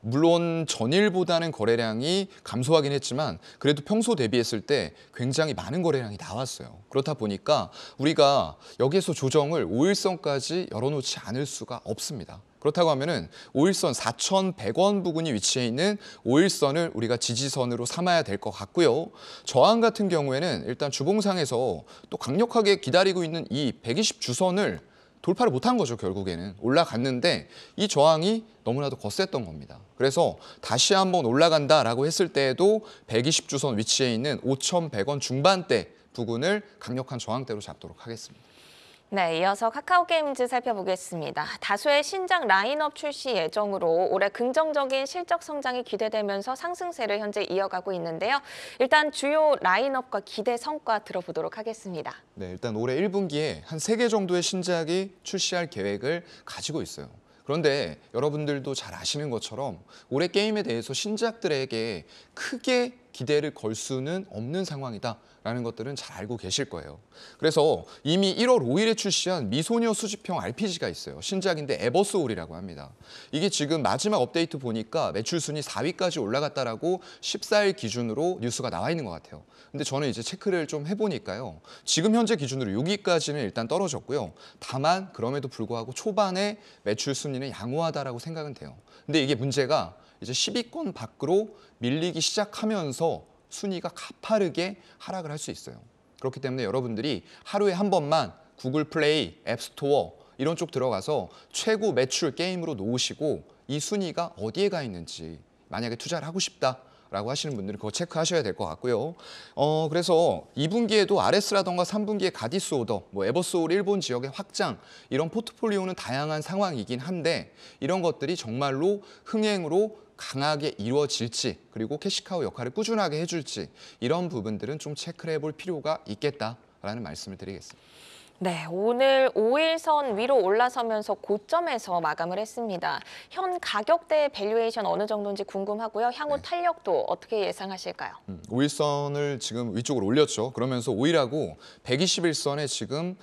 물론 전일보다는 거래량이 감소하긴 했지만 그래도 평소 대비했을 때 굉장히 많은 거래량이 나왔어요. 그렇다 보니까 우리가 여기에서 조정을 5일선까지 열어놓지 않을 수가 없습니다. 그렇다고 하면은 5일선 4,100원 부근이 위치해 있는 5일선을 우리가 지지선으로 삼아야 될 것 같고요. 저항 같은 경우에는 일단 주봉상에서 또 강력하게 기다리고 있는 이 120주선을 돌파를 못한 거죠. 결국에는 올라갔는데 이 저항이 너무나도 거셌던 겁니다. 그래서 다시 한번 올라간다라고 했을 때에도 120주선 위치에 있는 5,100원 중반대 부근을 강력한 저항대로 잡도록 하겠습니다. 네, 이어서 카카오게임즈 살펴보겠습니다. 다수의 신작 라인업 출시 예정으로 올해 긍정적인 실적 성장이 기대되면서 상승세를 현재 이어가고 있는데요. 일단 주요 라인업과 기대 성과 들어보도록 하겠습니다. 네, 일단 올해 1분기에 한 3개 정도의 신작이 출시할 계획을 가지고 있어요. 그런데 여러분들도 잘 아시는 것처럼 올해 게임에 대해서 신작들에게 크게 기대를 걸 수는 없는 상황이다라는 것들은 잘 알고 계실 거예요. 그래서 이미 1월 5일에 출시한 미소녀 수집형 RPG가 있어요. 신작인데 에버소울이라고 합니다. 이게 지금 마지막 업데이트 보니까 매출 순위 4위까지 올라갔다라고 14일 기준으로 뉴스가 나와 있는 것 같아요. 근데 저는 이제 체크를 좀 해보니까요. 지금 현재 기준으로 6위까지는 일단 떨어졌고요. 다만 그럼에도 불구하고 초반에 매출 순위는 양호하다라고 생각은 돼요. 근데 이게 문제가 이제 10위권 밖으로 밀리기 시작하면서 순위가 가파르게 하락을 할 수 있어요. 그렇기 때문에 여러분들이 하루에 한 번만 구글 플레이, 앱스토어 이런 쪽 들어가서 최고 매출 게임으로 놓으시고 이 순위가 어디에 가 있는지 만약에 투자를 하고 싶다라고 하시는 분들은 그거 체크하셔야 될 것 같고요. 그래서 2분기에도 RS라던가 3분기에 가디스 오더, 에버소울 일본 지역의 확장 이런 포트폴리오는 다양한 상황이긴 한데 이런 것들이 정말로 흥행으로 강하게 이루어질지 그리고 캐시카우 역할을 꾸준하게 해줄지 이런 부분들은 좀 체크를 해볼 필요가 있겠다라는 말씀을 드리겠습니다. 네, 오늘 5일선 위로 올라서면서 고점에서 마감을 했습니다. 현 가격대 밸류에이션 어느 정도인지 궁금하고요. 향후 탄력도 어떻게 예상하실까요? 5일선을 지금 위쪽으로 올렸죠. 그러면서 5일하고 121선에 지금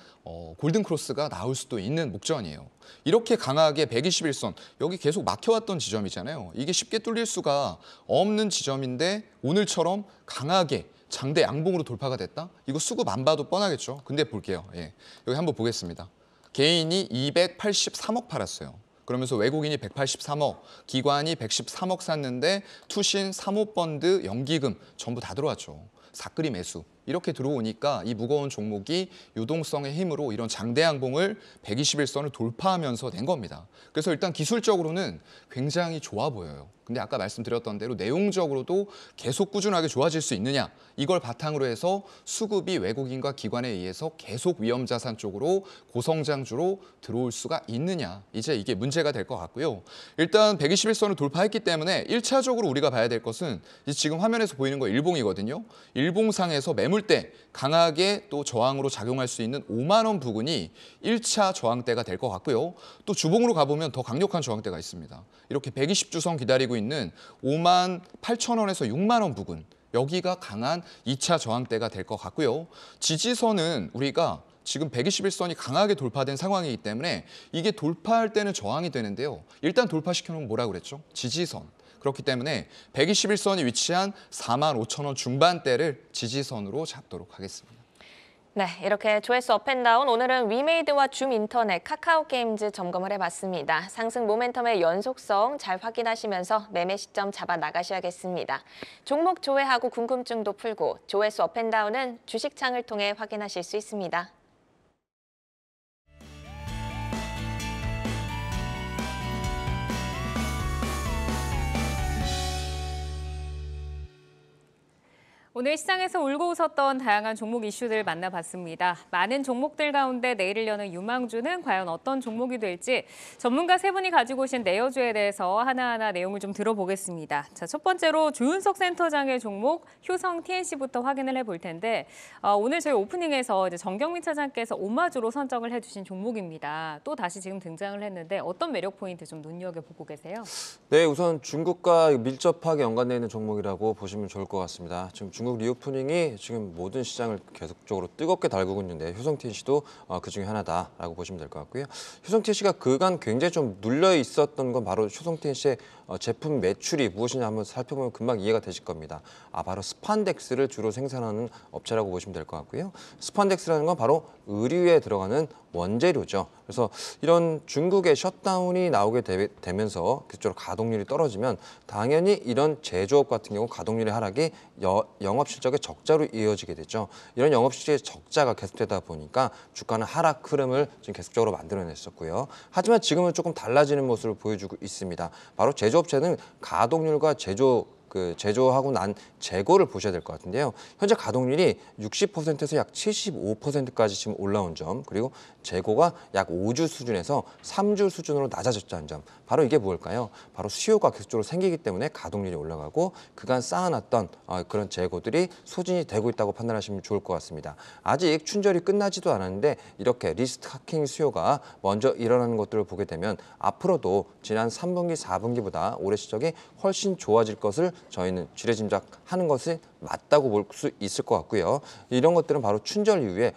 골든 크로스가 나올 수도 있는 목전이에요. 이렇게 강하게 121선, 여기 계속 막혀왔던 지점이잖아요. 이게 쉽게 뚫릴 수가 없는 지점인데 오늘처럼 강하게 장대 양봉으로 돌파가 됐다? 이거 수급 안 봐도 뻔하겠죠. 근데 볼게요. 예. 여기 한번 보겠습니다. 개인이 283억 팔았어요. 그러면서 외국인이 183억, 기관이 113억 샀는데 투신, 사모펀드, 연기금 전부 다 들어왔죠. 사끌이 매수. 이렇게 들어오니까 이 무거운 종목이 유동성의 힘으로 이런 장대 양봉을 121선을 돌파하면서 낸 겁니다. 그래서 일단 기술적으로는 굉장히 좋아 보여요. 근데 아까 말씀드렸던 대로 내용적으로도 계속 꾸준하게 좋아질 수 있느냐, 이걸 바탕으로 해서 수급이 외국인과 기관에 의해서 계속 위험자산 쪽으로 고성장주로 들어올 수가 있느냐, 이제 이게 문제가 될 것 같고요. 일단 121선을 돌파했기 때문에 1차적으로 우리가 봐야 될 것은 지금 화면에서 보이는 거 일봉이거든요. 일봉상에서 매물대 강하게 또 저항으로 작용할 수 있는 5만 원 부근이 1차 저항대가 될 것 같고요. 또 주봉으로 가보면 더 강력한 저항대가 있습니다. 이렇게 120주선 기다리고 있는 5만 8천 원에서 6만 원 부근, 여기가 강한 2차 저항대가 될 것 같고요. 지지선은 우리가 지금 121선이 강하게 돌파된 상황이기 때문에 이게 돌파할 때는 저항이 되는데요. 일단 돌파시켜놓으면 뭐라고 그랬죠? 지지선. 그렇기 때문에 121선이 위치한 4만 5천 원 중반대를 지지선으로 잡도록 하겠습니다. 네, 이렇게 조회수 업앤다운, 오늘은 위메이드와 줌인터넷, 카카오게임즈 점검을 해봤습니다. 상승 모멘텀의 연속성 잘 확인하시면서 매매 시점 잡아 나가셔야겠습니다. 종목 조회하고 궁금증도 풀고 조회수 업앤다운은 주식창을 통해 확인하실 수 있습니다. 오늘 시장에서 울고 웃었던 다양한 종목 이슈들 만나봤습니다. 많은 종목들 가운데 내일을 여는 유망주는 과연 어떤 종목이 될지 전문가 세 분이 가지고 오신 내여주에 대해서 하나하나 내용을 좀 들어보겠습니다. 자, 첫 번째로 조윤석 센터장의 종목 효성 TNC부터 확인을 해볼 텐데 오늘 저희 오프닝에서 이제 정경민 차장께서 오마주로 선정을 해주신 종목입니다. 또 다시 지금 등장을 했는데 어떤 매력 포인트 좀 눈여겨보고 계세요? 네, 우선 중국과 밀접하게 연관되어 있는 종목이라고 보시면 좋을 것 같습니다. 지금 중국 리오프닝이 지금 모든 시장을 계속적으로 뜨겁게 달구고 있는데 효성 TNC도 그 중에 하나다라고 보시면 될 것 같고요. 효성 TNC가 그간 굉장히 좀 눌려 있었던 건 바로 효성 TNC의 제품 매출이 무엇이냐 한번 살펴보면 금방 이해가 되실 겁니다. 바로 스판덱스를 주로 생산하는 업체라고 보시면 될 것 같고요. 스판덱스라는 건 바로 의류에 들어가는 원재료죠. 그래서 이런 중국의 셧다운이 나오게 되면서 그쪽으로 가동률이 떨어지면 당연히 이런 제조업 같은 경우 가동률의 하락이 영업 실적의 적자로 이어지게 되죠. 이런 영업 실적의 적자가 계속되다 보니까 주가는 하락 흐름을 지금 계속적으로 만들어냈었고요. 하지만 지금은 조금 달라지는 모습을 보여주고 있습니다. 바로 제조업체는 가동률과 제조 그 제조하고 난 재고를 보셔야 될 것 같은데요. 현재 가동률이 60%에서 약 75%까지 지금 올라온 점, 그리고 재고가 약 5주 수준에서 3주 수준으로 낮아졌다는 점. 바로 이게 뭘까요? 바로 수요가 계속적으로 생기기 때문에 가동률이 올라가고 그간 쌓아놨던 그런 재고들이 소진이 되고 있다고 판단하시면 좋을 것 같습니다. 아직 춘절이 끝나지도 않았는데 이렇게 리스트하킹 수요가 먼저 일어나는 것들을 보게 되면 앞으로도 지난 3분기, 4분기보다 올해 실적이 훨씬 좋아질 것을 저희는 지레짐작하는 것이 맞다고 볼 수 있을 것 같고요. 이런 것들은 바로 춘절 이후에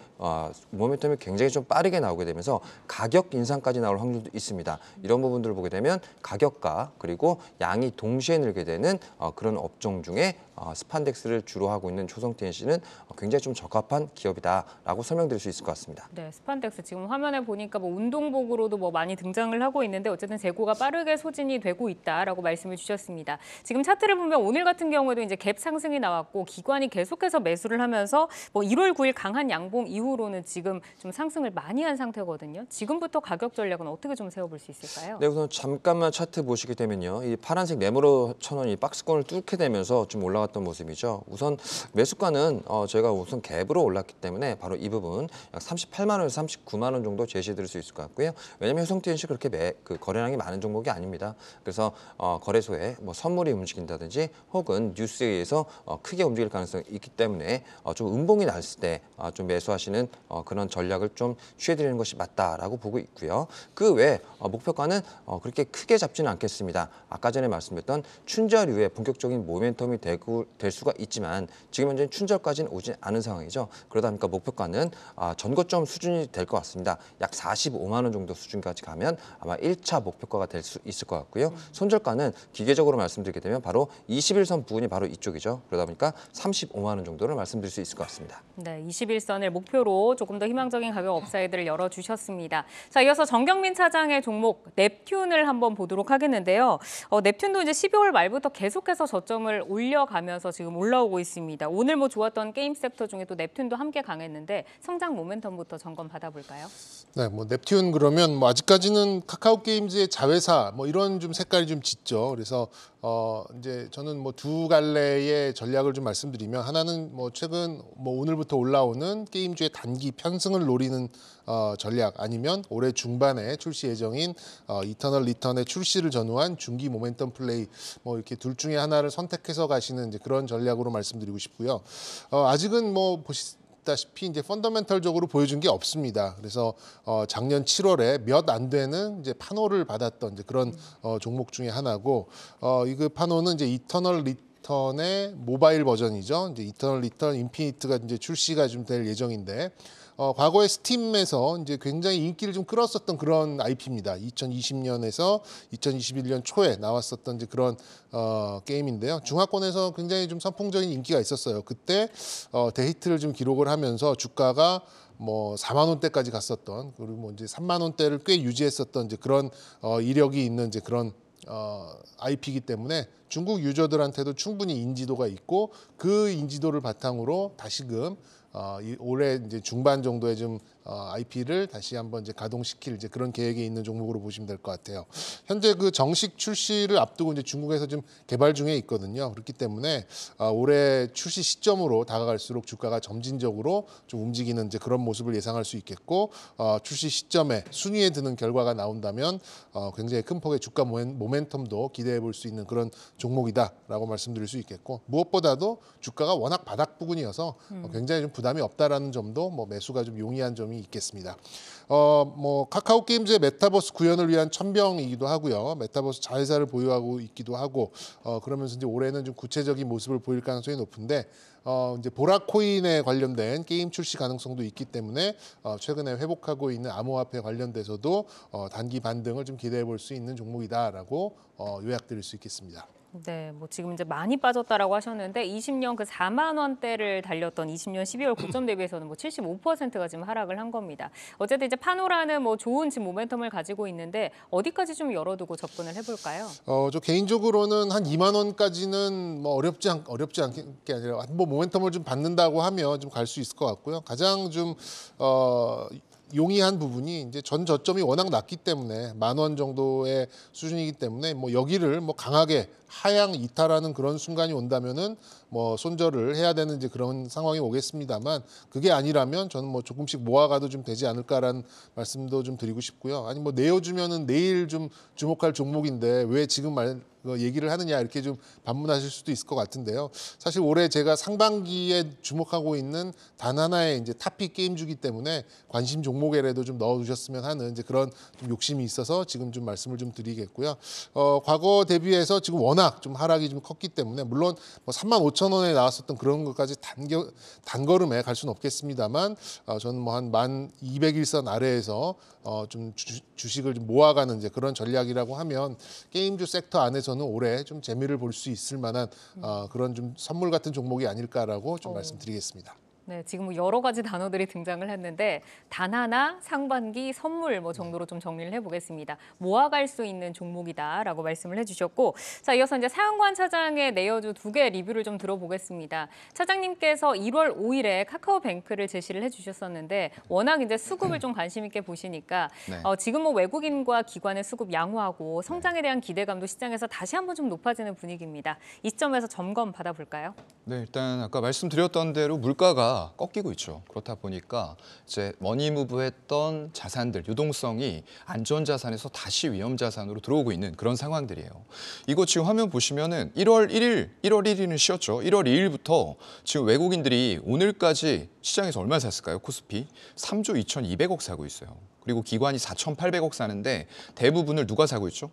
모멘텀이 굉장히 좀 빠르게 나오게 되면서 가격 인상까지 나올 확률도 있습니다. 이런 부분들을 보게 되면 가격과 그리고 양이 동시에 늘게 되는 그런 업종 중에 스판덱스를 주로 하고 있는 초성 TNC는 굉장히 좀 적합한 기업이다라고 설명드릴 수 있을 것 같습니다. 네, 스판덱스 지금 화면에 보니까 뭐 운동복으로도 뭐 많이 등장을 하고 있는데 어쨌든 재고가 빠르게 소진이 되고 있다라고 말씀을 주셨습니다. 지금 차트를 보면 오늘 같은 경우에도 이제 갭 상승이 나왔고 기관이 계속해서 매수를 하면서 뭐 1월 9일 강한 양봉 이후로는 지금 좀 상승을 많이 한 상태거든요. 지금부터 가격 전략은 어떻게 좀 세워볼 수 있을까요? 네, 우선 잠깐만 차트 보시게 되면요. 이 파란색 네모로 쳐놓은 이 박스권을 뚫게 되면서 좀 올라갔던 모습이죠. 우선 매수가는 저희가 우선 갭으로 올랐기 때문에 바로 이 부분 약 38만 원에서 39만 원 정도 제시해드릴 수 있을 것 같고요. 왜냐하면 효성TNC 그렇게 거래량이 많은 종목이 아닙니다. 그래서 거래소에 뭐 선물이 움직인다든지 혹은 뉴스에 의해서 크게 움직일 가능성이 있기 때문에 좀 음봉이 났을 때 좀 매수하시는 그런 전략을 좀 취해드리는 것이 맞다라고 보고 있고요. 그 외에 목표가는 그렇게 크게 잡지는 않겠습니다. 아까 전에 말씀드렸던 춘절 이후에 본격적인 모멘텀이 될 수가 있지만 지금 현재 춘절까지는 오지 않은 상황이죠. 그러다 보니까 목표가는 전고점 수준이 될 것 같습니다. 약 45만 원 정도 수준까지 가면 아마 1차 목표가가 될 수 있을 것 같고요. 손절가는 기계적으로 말씀드리게 되면 바로 21선 부분이 바로 이쪽이죠. 그러다 보니까 35만 원 정도를 말씀드릴 수 있을 것 같습니다. 네, 21선을 목표로 조금 더 희망적인 가격 업사이드를 열어주셨습니다. 자, 이어서 정경민 차장의 종목 넵튠을 한번 보도록 하겠는데요. 넵튠도 이제 12월 말부터 계속해서 저점을 올려가면서 지금 올라오고 있습니다. 오늘 뭐 좋았던 게임 섹터 중에 또 넵튠도 함께 강했는데 성장 모멘텀부터 점검 받아볼까요? 네, 뭐 넵튠 그러면 뭐 아직까지는 카카오 게임즈의 자회사 뭐 이런 좀 색깔이 좀 짙죠. 그래서 이제 저는 뭐 두 갈래의 전략을 좀 말씀드리면 하나는 뭐 최근 뭐 오늘부터 올라오는 게임주의 단기 편승을 노리는 전략 아니면 올해 중반에 출시 예정인 이터널 리턴의 출시를 전후한 중기 모멘텀 플레이 뭐 이렇게 둘 중에 하나를 선택해서 가시는 이제 그런 전략으로 말씀드리고 싶고요. 아직은 뭐 다시피 이제 펀더멘털적으로 보여준 게 없습니다. 그래서 작년 7월에 몇 안 되는 이제 판호를 받았던 이제 그런 종목 중에 하나고 이 판호는 이제 이터널 리턴의 모바일 버전이죠. 이제 이터널 리턴 인피니트가 이제 출시가 좀 될 예정인데. 과거에 스팀에서 이제 굉장히 인기를 좀 끌었었던 그런 IP입니다. 2020년에서 2021년 초에 나왔었던 이제 그런 게임인데요. 중화권에서 굉장히 좀 선풍적인 인기가 있었어요. 그때 대히트를 좀 기록을 하면서 주가가 뭐 4만 원대까지 갔었던 그리고 뭐 이제 3만 원대를 꽤 유지했었던 이제 그런 이력이 있는 이제 그런 IP이기 때문에 중국 유저들한테도 충분히 인지도가 있고 그 인지도를 바탕으로 다시금 올해 이제 중반 정도에 좀 IP를 다시 한번 이제 가동시킬 이제 그런 계획에 있는 종목으로 보시면 될 것 같아요. 현재 그 정식 출시를 앞두고 이제 중국에서 좀 개발 중에 있거든요. 그렇기 때문에 올해 출시 시점으로 다가갈수록 주가가 점진적으로 좀 움직이는 이제 그런 모습을 예상할 수 있겠고 출시 시점에 순위에 드는 결과가 나온다면 굉장히 큰 폭의 주가 모멘텀도 기대해 볼 수 있는 그런 종목이다라고 말씀드릴 수 있겠고 무엇보다도 주가가 워낙 바닥 부근이어서 굉장히 좀 부담이 없다라는 점도 뭐 매수가 좀 용이한 점이 있겠습니다. 뭐 카카오 게임즈의 메타버스 구현을 위한 천병이기도 하고요. 메타버스 자회사를 보유하고 있기도 하고 그러면서 이제 올해는 좀 구체적인 모습을 보일 가능성이 높은데 이제 보라코인에 관련된 게임 출시 가능성도 있기 때문에 최근에 회복하고 있는 암호화폐 관련돼서도 단기 반등을 좀 기대해 볼 수 있는 종목이다라고 요약드릴 수 있겠습니다. 네, 뭐 지금 이제 많이 빠졌다라고 하셨는데 20년 그 4만 원대를 달렸던 20년 12월 고점 대비해서는 뭐 75%가 지금 하락을 한 겁니다. 어쨌든 이제 파노라는 뭐 좋은 지금 모멘텀을 가지고 있는데 어디까지 좀 열어두고 접근을 해볼까요? 저 개인적으로는 한 2만 원까지는 뭐 어렵지 않게 아니라 뭐 모멘텀을 좀 받는다고 하면 좀 갈 수 있을 것 같고요. 가장 좀 용이한 부분이 이제 전 저점이 워낙 낮기 때문에 10,000원 정도의 수준이기 때문에 뭐 여기를 뭐 강하게 하향 이탈하는 그런 순간이 온다면은 뭐 손절을 해야 되는 이제 그런 상황이 오겠습니다만 그게 아니라면 저는 뭐 조금씩 모아가도 좀 되지 않을까라는 말씀도 좀 드리고 싶고요. 아니 뭐 내어주면은 내일 좀 주목할 종목인데 왜 지금 얘기를 하느냐 이렇게 좀 반문하실 수도 있을 것 같은데요. 사실 올해 제가 상반기에 주목하고 있는 단 하나의 이제 탑픽 게임주기 때문에 관심 종목에라도 좀 넣어주셨으면 하는 이제 그런 좀 욕심이 있어서 지금 좀 말씀을 좀 드리겠고요. 과거 대비해서 지금 워낙 좀 하락이 좀 컸기 때문에 물론 뭐 35,000원에 나왔었던 그런 것까지 단걸음에 갈 수는 없겠습니다만 저는 뭐 한 1200일선 아래에서 좀 주식을 좀 모아가는 이제 그런 전략이라고 하면 게임주 섹터 안에서는 올해 좀 재미를 볼 수 있을 만한 그런 좀 선물 같은 종목이 아닐까라고 좀 말씀드리겠습니다. 네, 지금 뭐 여러 가지 단어들이 등장을 했는데 단 하나, 상반기, 선물 뭐 정도로 좀 정리를 해보겠습니다. 모아갈 수 있는 종목이다라고 말씀을 해주셨고, 자 이어서 이제 사연관 차장의 내어주 2개 리뷰를 좀 들어보겠습니다. 차장님께서 1월 5일에 카카오뱅크를 제시를 해주셨었는데 워낙 이제 수급을 좀 관심 있게 보시니까 네. 지금 뭐 외국인과 기관의 수급 양호하고 성장에 대한 기대감도 시장에서 다시 한번 좀 높아지는 분위기입니다. 이 시점에서 점검 받아볼까요? 네, 일단 아까 말씀드렸던 대로 물가가 꺾이고 있죠. 그렇다 보니까 이제 머니무브했던 자산들, 유동성이 안전자산에서 다시 위험자산으로 들어오고 있는 그런 상황들이에요. 이거 지금 화면 보시면은 1월 1일은 쉬었죠. 1월 2일부터 지금 외국인들이 오늘까지 시장에서 얼마 샀을까요? 코스피 3조 2,200억 사고 있어요. 그리고 기관이 4,800억 사는데 대부분을 누가 사고 있죠?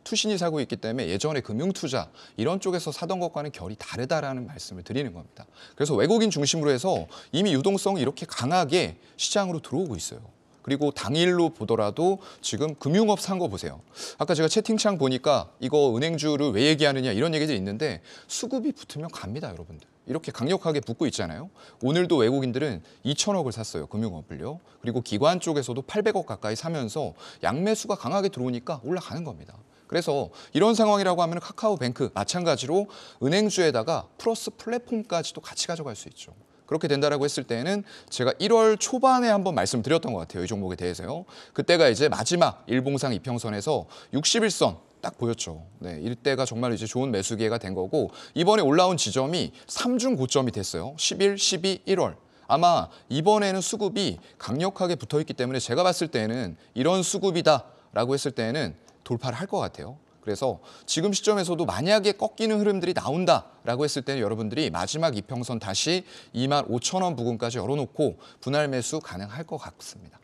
투신이 사고 있기 때문에 예전에 금융투자 이런 쪽에서 사던 것과는 결이 다르다라는 말씀을 드리는 겁니다. 그래서 외국인 중심으로 해서 이미 유동성이 이렇게 강하게 시장으로 들어오고 있어요. 그리고 당일로 보더라도 지금 금융업 산 거 보세요. 아까 제가 채팅창 보니까 이거 은행주를 왜 얘기하느냐 이런 얘기들이 있는데 수급이 붙으면 갑니다, 여러분들. 이렇게 강력하게 붙고 있잖아요. 오늘도 외국인들은 2천억을 샀어요, 금융업을요. 그리고 기관 쪽에서도 800억 가까이 사면서 양매수가 강하게 들어오니까 올라가는 겁니다. 그래서 이런 상황이라고 하면 카카오뱅크 마찬가지로 은행주에다가 플러스 플랫폼까지도 같이 가져갈 수 있죠. 그렇게 된다라고 했을 때는 제가 1월 초반에 한번 말씀드렸던 것 같아요. 이 종목에 대해서요. 그때가 이제 마지막 일봉상 이평선에서 61선 딱 보였죠. 네, 이때가 정말 이제 좋은 매수 기회가 된 거고 이번에 올라온 지점이 3중 고점이 됐어요. 11, 12, 1월. 아마 이번에는 수급이 강력하게 붙어있기 때문에 제가 봤을 때는 이런 수급이다라고 했을 때는 돌파를 할 것 같아요. 그래서 지금 시점에서도 만약에 꺾이는 흐름들이 나온다라고 했을 때는 여러분들이 마지막 이평선 다시 25,000원 부근까지 열어놓고 분할 매수 가능할 것 같습니다.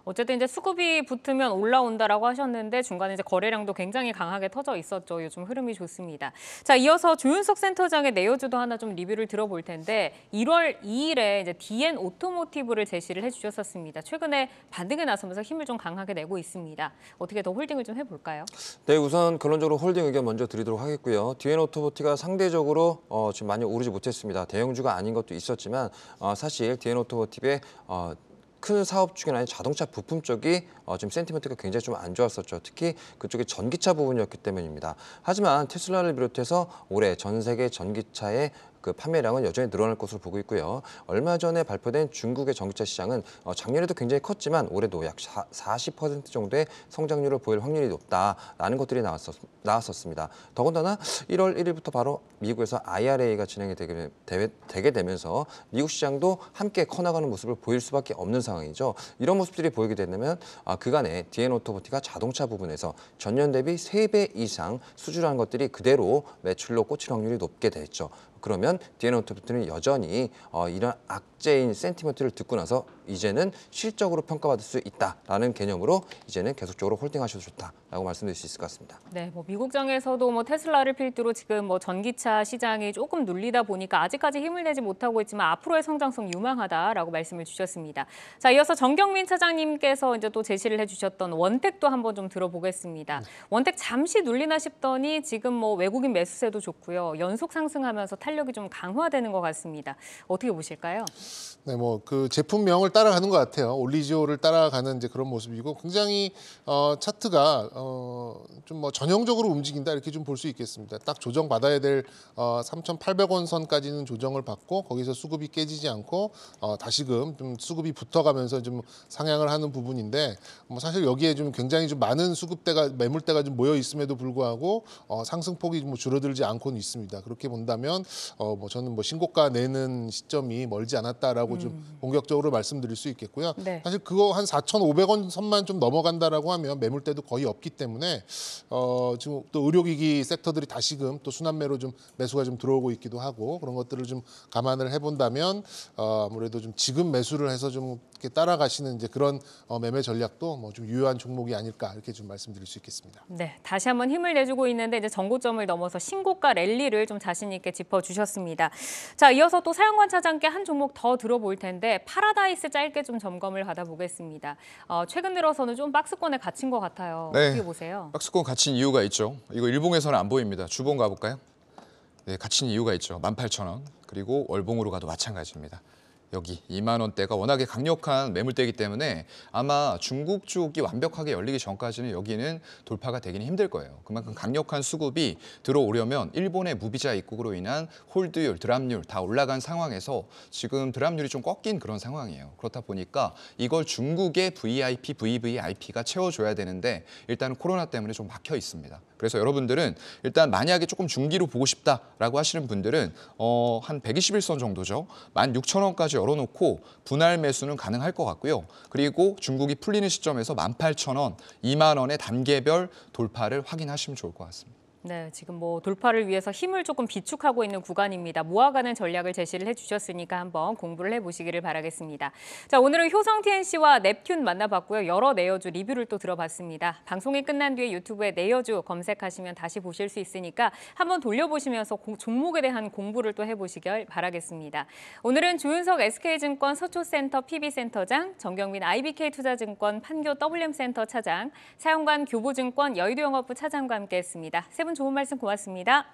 어쨌든 이제 수급이 붙으면 올라온다라고 하셨는데 중간에 이제 거래량도 굉장히 강하게 터져 있었죠. 요즘 흐름이 좋습니다. 자, 이어서 조윤석 센터장의 내어주도 하나 좀 리뷰를 들어볼 텐데 1월 2일에 이제 DN 오토모티브를 제시를 해주셨었습니다. 최근에 반등에 나서면서 힘을 좀 강하게 내고 있습니다. 어떻게 더 홀딩을 좀 해볼까요? 네, 우선 결론적으로 홀딩 의견 먼저 드리도록 하겠고요. DN 오토모티브가 상대적으로 지금 많이 오르지 못했습니다. 대형주가 아닌 것도 있었지만 사실 DN 오토모티브의 큰 사업 중에 하나인 자동차 부품 쪽이 지금 센티멘트가 굉장히 좀 안 좋았었죠. 특히 그쪽이 전기차 부분이었기 때문입니다. 하지만 테슬라를 비롯해서 올해 전 세계 전기차의 그 판매량은 여전히 늘어날 것으로 보고 있고요. 얼마 전에 발표된 중국의 전기차 시장은 작년에도 굉장히 컸지만 올해도 약 40% 정도의 성장률을 보일 확률이 높다라는 것들이 나왔었습니다. 더군다나 1월 1일부터 바로 미국에서 IRA가 진행이 되게 되면서 미국 시장도 함께 커나가는 모습을 보일 수밖에 없는 상황이죠. 이런 모습들이 보이게 되면 그간에 DN 오토모티브가 자동차 부분에서 전년 대비 3배 이상 수주한 것들이 그대로 매출로 꽂힐 확률이 높게 됐죠. 그러면 DN 오토모티브는 여전히 이런 악재인 센티멘트를 듣고 나서 이제는 실적으로 평가받을 수 있다라는 개념으로 이제는 계속적으로 홀딩하셔도 좋다라고 말씀드릴 수 있을 것 같습니다. 네, 뭐 미국장에서도 뭐 테슬라를 필두로 지금 뭐 전기차 시장이 조금 눌리다 보니까 아직까지 힘을 내지 못하고 있지만 앞으로의 성장성 유망하다라고 말씀을 주셨습니다. 자, 이어서 정경민 차장님께서 이제 또 제시를 해주셨던 원택도 한번 좀 들어보겠습니다. 원택 잠시 눌리나 싶더니 지금 뭐 외국인 매수세도 좋고요, 연속 상승하면서 탄력이 좀 강화되는 것 같습니다. 어떻게 보실까요? 네, 뭐 그 제품명을 따라가는 것 같아요. 올리지오를 따라가는 이제 그런 모습이고 굉장히 차트가 좀 뭐 전형적으로 움직인다 이렇게 좀 볼 수 있겠습니다. 딱 조정 받아야 될 3,800원 선까지는 조정을 받고 거기서 수급이 깨지지 않고 다시금 좀 수급이 붙어가면서 좀 상향을 하는 부분인데 뭐 사실 여기에 좀 굉장히 좀 많은 매물대가 좀 모여 있음에도 불구하고 상승폭이 뭐 줄어들지 않고는 있습니다. 그렇게 본다면 뭐 저는 뭐 신고가 내는 시점이 멀지 않았다라고 좀 공격적으로 말씀드릴 수 있겠고요. 네. 사실 그거 한 4,500원 선만 좀 넘어간다라고 하면 매물대도 거의 없기 때문에 지금 또 의료기기 섹터들이 다시금 또 순환매로 좀 매수가 좀 들어오고 있기도 하고 그런 것들을 좀 감안을 해본다면 아무래도 좀 지금 매수를 해서 좀 이렇게 따라가시는 이제 그런 매매 전략도 뭐 좀 유효한 종목이 아닐까 이렇게 좀 말씀드릴 수 있겠습니다. 네, 다시 한번 힘을 내주고 있는데 이제 전고점을 넘어서 신고가 랠리를 좀 자신 있게 짚어주셨습니다. 자, 이어서 또 사연관 차장께 한 종목 더 들어볼 텐데 파라다이스 짧게 좀 점검을 받아보겠습니다. 최근 들어서는 좀 박스권에 갇힌 것 같아요. 네. 어떻게 보세요? 박스권 갇힌 이유가 있죠. 이거 일봉에서는 안 보입니다. 주봉 가볼까요? 네, 갇힌 이유가 있죠. 18,000원. 그리고 월봉으로 가도 마찬가지입니다. 여기 2만 원대가 워낙에 강력한 매물대이기 때문에 아마 중국 쪽이 완벽하게 열리기 전까지는 여기는 돌파가 되기는 힘들 거예요. 그만큼 강력한 수급이 들어오려면 일본의 무비자 입국으로 인한 홀드율, 드랍률 다 올라간 상황에서 지금 드랍률이 좀 꺾인 그런 상황이에요. 그렇다 보니까 이걸 중국의 VIP, VVIP가 채워줘야 되는데 일단은 코로나 때문에 좀 막혀 있습니다. 그래서 여러분들은 일단 만약에 조금 중기로 보고 싶다라고 하시는 분들은 한 121선 정도죠. 16,000원까지 열어놓고 분할 매수는 가능할 것 같고요. 그리고 중국이 풀리는 시점에서 18,000원, 2만 원의 단계별 돌파를 확인하시면 좋을 것 같습니다. 네, 지금 뭐 돌파를 위해서 힘을 조금 비축하고 있는 구간입니다. 모아가는 전략을 제시를 해주셨으니까 한번 공부를 해보시기를 바라겠습니다. 자, 오늘은 효성 TNC와 넵튠 만나봤고요. 여러 내여주 리뷰를 또 들어봤습니다. 방송이 끝난 뒤에 유튜브에 내여주 검색하시면 다시 보실 수 있으니까 한번 돌려보시면서 종목에 대한 공부를 또 해보시길 바라겠습니다. 오늘은 조윤석 SK증권 서초센터 PB센터장, 정경민 IBK투자증권 판교 WM센터 차장, 사연관 교보증권 여의도영업부 차장과 함께했습니다. 세 분 좋은 말씀 고맙습니다.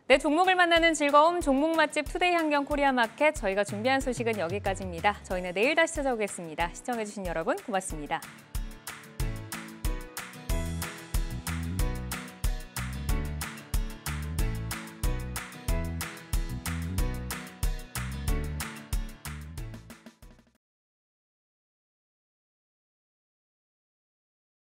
네, 종목을 만나는 즐거움 종목 맛집 투데이 한경 코리아 마켓 저희가 준비한 소식은 여기까지입니다. 저희는 내일 다시 찾아오겠습니다. 시청해주신 여러분 고맙습니다.